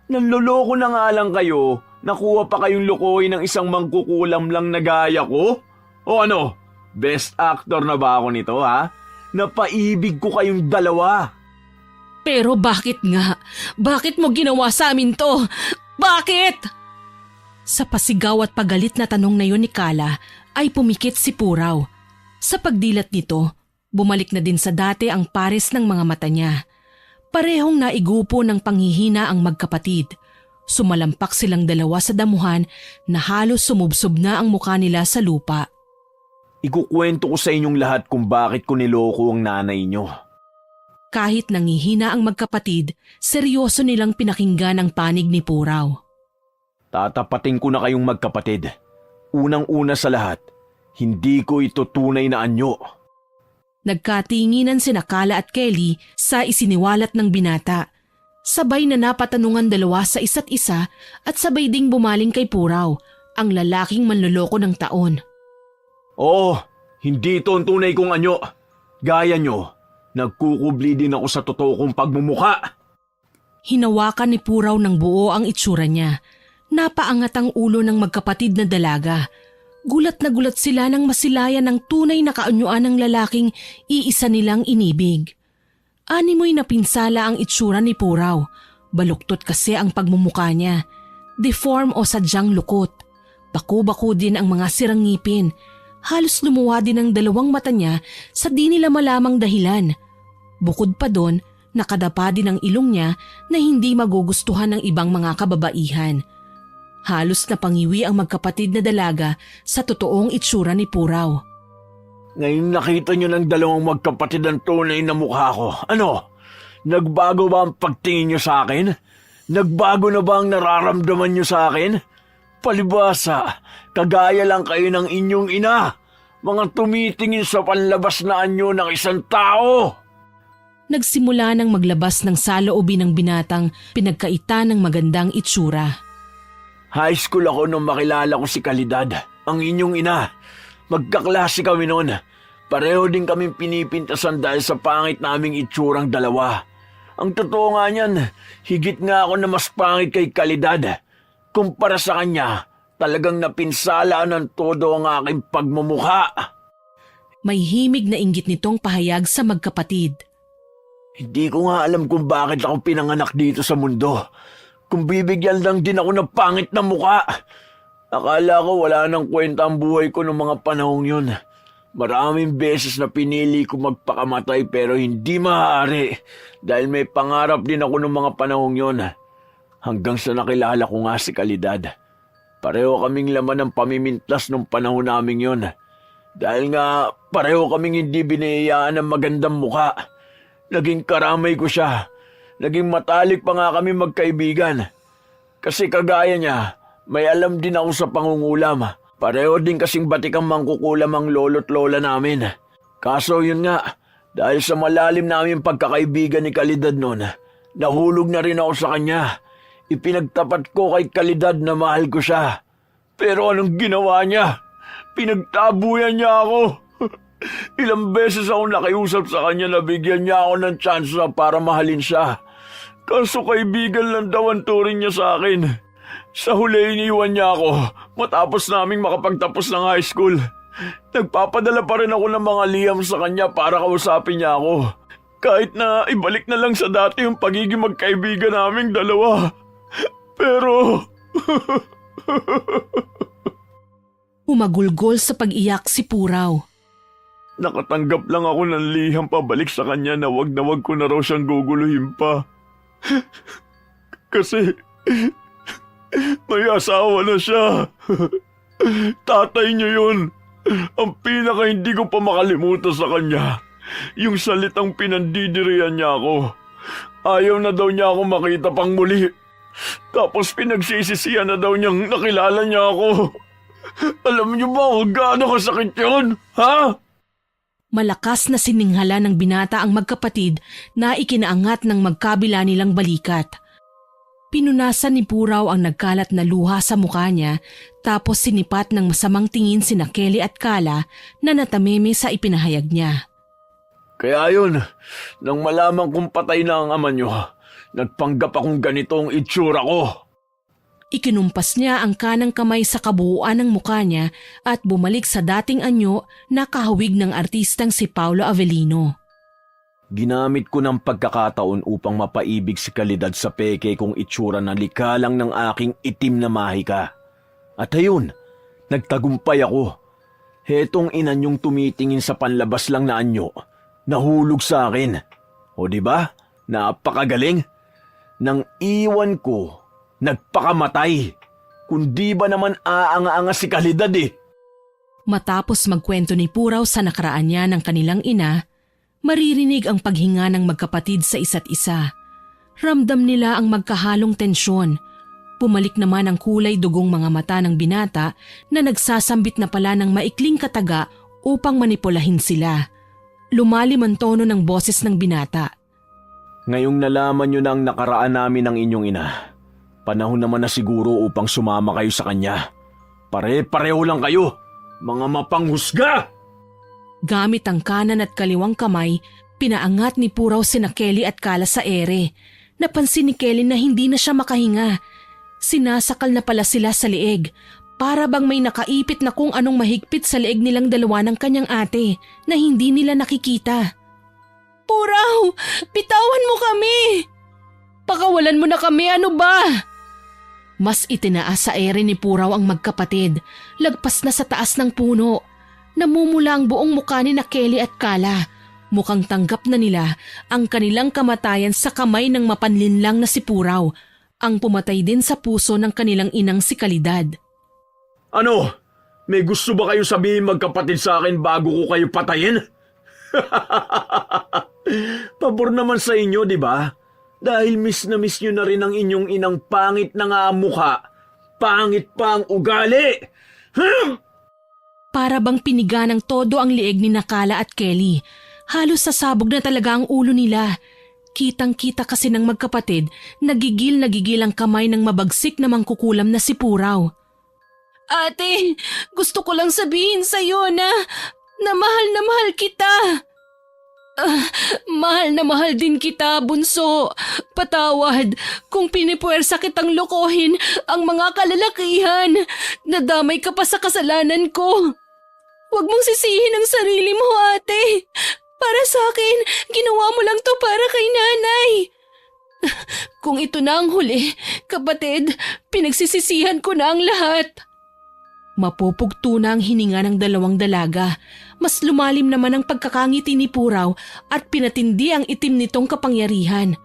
Nanloloko na nga lang kayo, nakuha pa kayong lokohin ng isang mangkukulam lang na gaya ko? O ano, best actor na ba ako nito ha? Napaibig ko kayong dalawa. Pero bakit nga? Bakit mo ginawa sa amin to? Bakit? Sa pasigaw at pagalit na tanong na yun ni Kala ay pumikit si Puraw. Sa pagdilat nito, bumalik na din sa dati ang pares ng mga mata niya. Parehong naigupo ng panghihina ang magkapatid. Sumalampak silang dalawa sa damuhan na halos sumubsob na ang mukha nila sa lupa. Ikukwento ko sa inyong lahat kung bakit ko niloko ang nanay nyo. Kahit nangihina ang magkapatid, seryoso nilang pinakinggan ang panig ni Puraw. Tatapatin ko na kayong magkapatid. unang-una sa lahat, hindi ko ito tunay na anyo. Nagkatinginan sina Kala at Kelly sa isiniwalat ng binata. Sabay na napatanungan dalawa sa isa't isa at sabay ding bumaling kay Puraw, ang lalaking manloloko ng taon. Oo, hindi ito ang tunay kong anyo. Gaya nyo, nagkukubli din ako sa totoo kong pagmumukha. Hinawakan ni Puraw ng buo ang itsura niya. Napaangat ang ulo ng magkapatid na dalaga. Gulat na gulat sila nang masilayan ng tunay na kaanyuan ng lalaking iisa nilang inibig. Animoy napinsala ang itsura ni Puraw. Baluktot kasi ang pagmumukha niya. Deform o sadyang lukot. Bako-bako din ang mga sirang ngipin. Halos lumuwa din ang dalawang mata niya sa di nila malamang dahilan. Bukod pa doon, nakadapa din ang ilong niya na hindi magugustuhan ng ibang mga kababaihan. Halos napangiwi ang magkapatid na dalaga sa totoong itsura ni Puraw. Ngayon nakita nyo ng dalawang magkapatid ang tunay na mukha ko. Ano? Nagbago ba ang pagtingin nyo sa akin? Nagbago na ba ang nararamdaman nyo sa akin? Palibasa, kagaya lang kayo ng inyong ina. Mga tumitingin sa panlabas na anyo ng isang tao. Nagsimula nang maglabas ng saloobin ng binatang pinagkaita ng magandang itsura. High school ako nung makilala ko si Kalidad, ang inyong ina. Magkaklase kami noon. Pareho din kaming pinipintasan dahil sa pangit naming itsurang dalawa. Ang totoo nga niyan, higit nga ako na mas pangit kay Kalidad. Kumpara sa kanya, talagang napinsala ng todo ang aking pagmumukha. May himig na inggit nitong pahayag sa magkapatid. Hindi ko nga alam kung bakit ako pinanganak dito sa mundo. Kung bibigyan lang din ako ng pangit na mukha. Akala ko wala nang kwenta ang buhay ko noong mga panahong yun. Maraming beses na pinili ko magpakamatay pero hindi maaari dahil may pangarap din ako noong mga panahong yun. Hanggang sa nakilala ko nga si Kalidad. Pareho kaming laman ng pamimintas nung panahon naming yun. Dahil nga pareho kaming hindi biniyayaan ng magandang mukha. Naging karamay ko siya. Naging matalik pa nga kami magkaibigan. Kasi kagaya niya, may alam din ako sa pangungulam. Pareho din kasing batikang mangkukulam ang lolo't lola namin. Kaso yun nga, dahil sa malalim namin pagkakaibigan ni Kalidad noon, nahulog na rin ako sa kanya. Ipinagtapat ko kay Kalidad na mahal ko siya. Pero anong ginawa niya? Pinagtabuyan niya ako. Ilang beses akong nakiusap sa kanya na bigyan niya ako ng tsansa para mahalin siya. Kaso kaibigan lang daw ang turing niya sa akin. Sa huli iniwan niya ako matapos naming makapagtapos ng high school. Nagpapadala pa rin ako ng mga liham sa kanya para kausapin niya ako. Kahit na ibalik na lang sa dati yung pagiging magkaibigan naming dalawa. Pero... Umagulgol sa pag-iyak si Puraw. Nakatanggap lang ako ng liham pabalik sa kanya na wag ko na raw siyang guguluhin pa. Kasi may asawa na siya. Tatay niya yun. Ang pinaka hindi ko pa makalimutan sa kanya, yung salitang pinandidirihan niya ako. Ayaw na daw niya ako makita pang muli. Tapos pinagsisisihan na daw niyang nakilala niya ako. Alam niyo ba kung gaano kasakit yun? Ha? Malakas na sininghala ng binata ang magkapatid na ikinaangat ng magkabila nilang balikat. Pinunasan ni Puraw ang nagkalat na luha sa mukha niya tapos sinipat ng masamang tingin sina Kelly at Kala na natameme sa ipinahayag niya. Kaya yun, nang malaman kong patay na ang ama niyo, nagpanggap akong ganitong itsura ko. Ikinumpas niya ang kanang kamay sa kabuuan ng mukha niya at bumalik sa dating anyo na kahawig ng artistang si Paulo Avellino. Ginamit ko ng pagkakataon upang mapaibig si Kalidad sa peke kong itsura na likalang ng aking itim na mahika. At ayun, nagtagumpay ako. Hetong inanyong tumitingin sa panlabas lang na anyo, nahulog sa akin. O diba? Napakagaling. Nang iwan ko, nagpakamatay. Kundi ba naman aanga-anga si Kalidad eh. Matapos magkwento ni Puraw sa nakaraan niya ng kanilang ina, maririnig ang paghinga ng magkapatid sa isa't isa. Ramdam nila ang magkahalong tensyon. Pumalik naman ang kulay dugong mga mata ng binata na nagsasambit na pala ng maikling kataga upang manipulahin sila. Lumalim ang tono ng boses ng binata. Ngayong nalaman nyo na ang nakaraan namin ng inyong ina, panahon naman na siguro upang sumama kayo sa kanya. Pare-pareho lang kayo, mga mapanghusga! Gamit ang kanan at kaliwang kamay, pinaangat ni Puraw sina Kelly at Kala sa ere. Napansin ni Kelly na hindi na siya makahinga. Sinasakal na pala sila sa lieg. Para bang may nakaipit na kung anong mahigpit sa leeg nilang dalawa ng kanyang ate na hindi nila nakikita. Puraw! Bitawan mo kami! Pakawalan mo na kami, ano ba? Mas itinaas sa ere ni Puraw ang magkapatid, lagpas na sa taas ng puno. Namumula ang buong mukha ni na Kelly at Kala. Mukhang tanggap na nila ang kanilang kamatayan sa kamay ng mapanlinlang na si Puraw, ang pumatay din sa puso ng kanilang inang si Kalidad. Ano? May gusto ba kayo sabihin magkapatid sa akin bago ko kayo patayin? Pabor naman sa inyo, di ba? Dahil miss na miss nyo na rin ang inyong inang pangit na nga ang mukha. Pangit pa ang ugali! Para bang piniga ng todo ang lieg ni Nakala at Kelly. Halos sasabog na talaga ang ulo nila. Kitang-kita kasi ng magkapatid, nagigil ang kamay ng mabagsik na mangkukulam na si Puraw. Ate, gusto ko lang sabihin sa'yo na mahal kita. Mahal na mahal din kita, bunso. Patawad kung pinipuwersa kitang lokohin ang mga kalalakihan. Nadamay ka pa sa kasalanan ko. Huwag mong sisihin ang sarili mo, ate. Para sa akin, ginawa mo lang to para kay nanay. Kung ito na ang huli, kapatid, pinagsisisihan ko na ang lahat. Mapupugto na ang hininga ng dalawang dalaga. Mas lumalim naman ang pagkakangiti ni Puraw at pinatindi ang itim nitong kapangyarihan.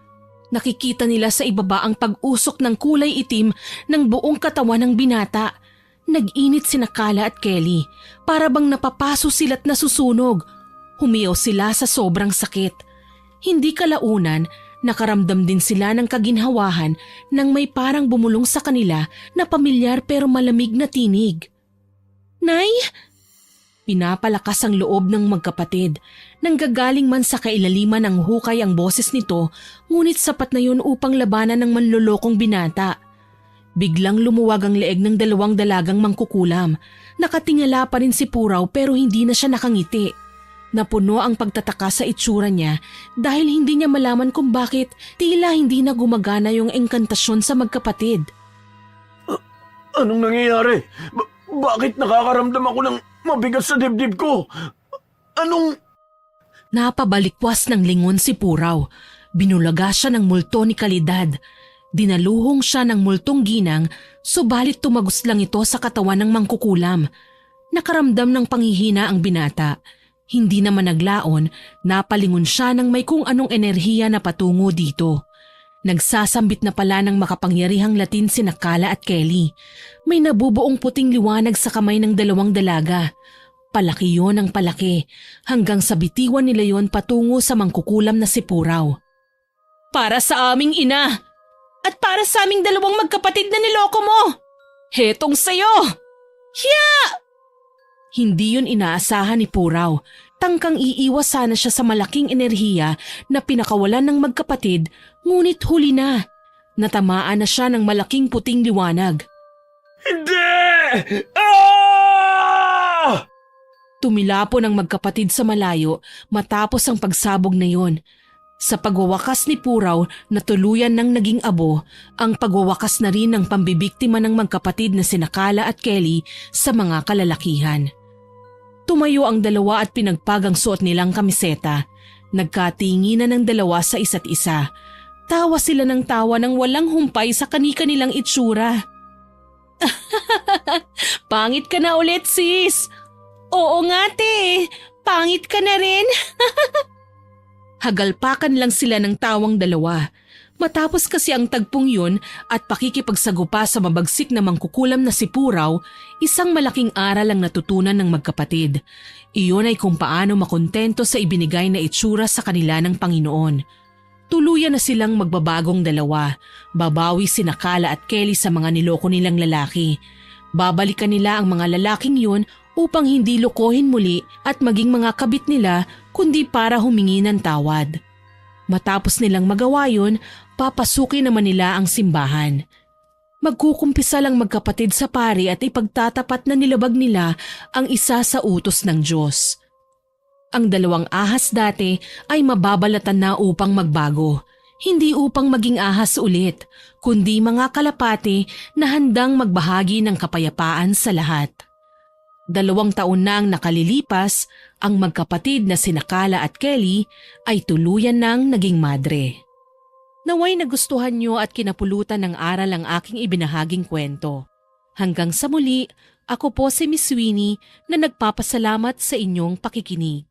Nakikita nila sa ibaba ang pag-usok ng kulay itim ng buong katawan ng binata. Nag-init sina Kala at Kelly. Para bang napapaso sila't nasusunog. Humiyaw sila sa sobrang sakit. Hindi kalaunan, nakaramdam din sila ng kaginhawahan nang may parang bumulong sa kanila na pamilyar pero malamig na tinig. Nay? Pinapalakas ang loob ng magkapatid. Nanggagaling man sa kailaliman ng hukay ang boses nito, ngunit sapat na yun upang labanan ng manlolokong binata. Biglang lumuwag ang leeg ng dalawang dalagang mangkukulam. Nakatingala pa rin si Puraw pero hindi na siya nakangiti. Napuno ang pagtataka sa itsura niya dahil hindi niya malaman kung bakit tila hindi na gumagana yung engkantasyon sa magkapatid. Anong nangyayari? Bakit nakakaramdam ako ng mabigat sa dibdib ko? Anong... Napabalikwas ng lingon si Puraw. Binulaga siya ng multo ni Kalidad. Dinaluhong siya ng multong ginang, subalit tumagos lang ito sa katawan ng mangkukulam. Nakaramdam ng panghihina ang binata. Hindi naman naglaon, napalingon siya ng may kung anong enerhiya na patungo dito. Nagsasambit na pala ng makapangyarihang Latin si Nakala at Kelly. May nabubuong puting liwanag sa kamay ng dalawang dalaga. Palaki yon ang palaki, hanggang sa bitiwan nila yon patungo sa mangkukulam na si Puraw. Para sa aming ina! At para sa aming dalawang magkapatid na niloko mo! Hetong sayo! Hiya! Hindi yun inaasahan ni Puraw. Tangkang iiwas sana siya sa malaking enerhiya na pinakawalan ng magkapatid, ngunit huli na. Natamaan na siya ng malaking puting liwanag. Hindi! Ah! Tumilapo ng magkapatid sa malayo matapos ang pagsabog na yon. Sa pagwawakas ni Puraw na tuluyan ng naging abo, ang pagwawakas na rin ng pambibiktima ng magkapatid na sina Kala at Kelly sa mga kalalakihan. Tumayo ang dalawa at pinagpag ang suot nilang kamiseta. Nagkatinginan ng dalawa sa isa't isa. Tawa sila ng tawa nang walang humpay sa kani-kanilang itsura. Pangit ka na ulit, sis! Oo nga, te. Pangit ka na rin. Hagalpakan lang sila ng tawang dalawa. Matapos kasi ang tagpong yun at pakikipagsagupa sa mabagsik na mangkukulam na si Puraw, isang malaking aral ang natutunan ng magkapatid. Iyon ay kung paano makontento sa ibinigay na itsura sa kanila ng Panginoon. Tuluyan na silang magbabagong dalawa. Babawi sina Kala at Kelly sa mga niloko nilang lalaki. Babalikan nila ang mga lalaking yun upang hindi lokohin muli at maging mga kabit nila kundi para humingi ng tawad. Matapos nilang magawa yun, papasukin naman nila ang simbahan. Magkukumpisa lang magkapatid sa pari at ipagtatapat na nilabag nila ang isa sa utos ng Diyos. Ang dalawang ahas dati ay mababalatan na upang magbago. Hindi upang maging ahas ulit, kundi mga kalapati na handang magbahagi ng kapayapaan sa lahat. 2 taon na ang nakalilipas, ang magkapatid na sina Kala at Kelly ay tuluyan nang naging madre. Naway nagustuhan nyo at kinapulutan ng aral ang aking ibinahaging kwento. Hanggang sa muli, ako po si Miss Winnie na nagpapasalamat sa inyong pakikinig.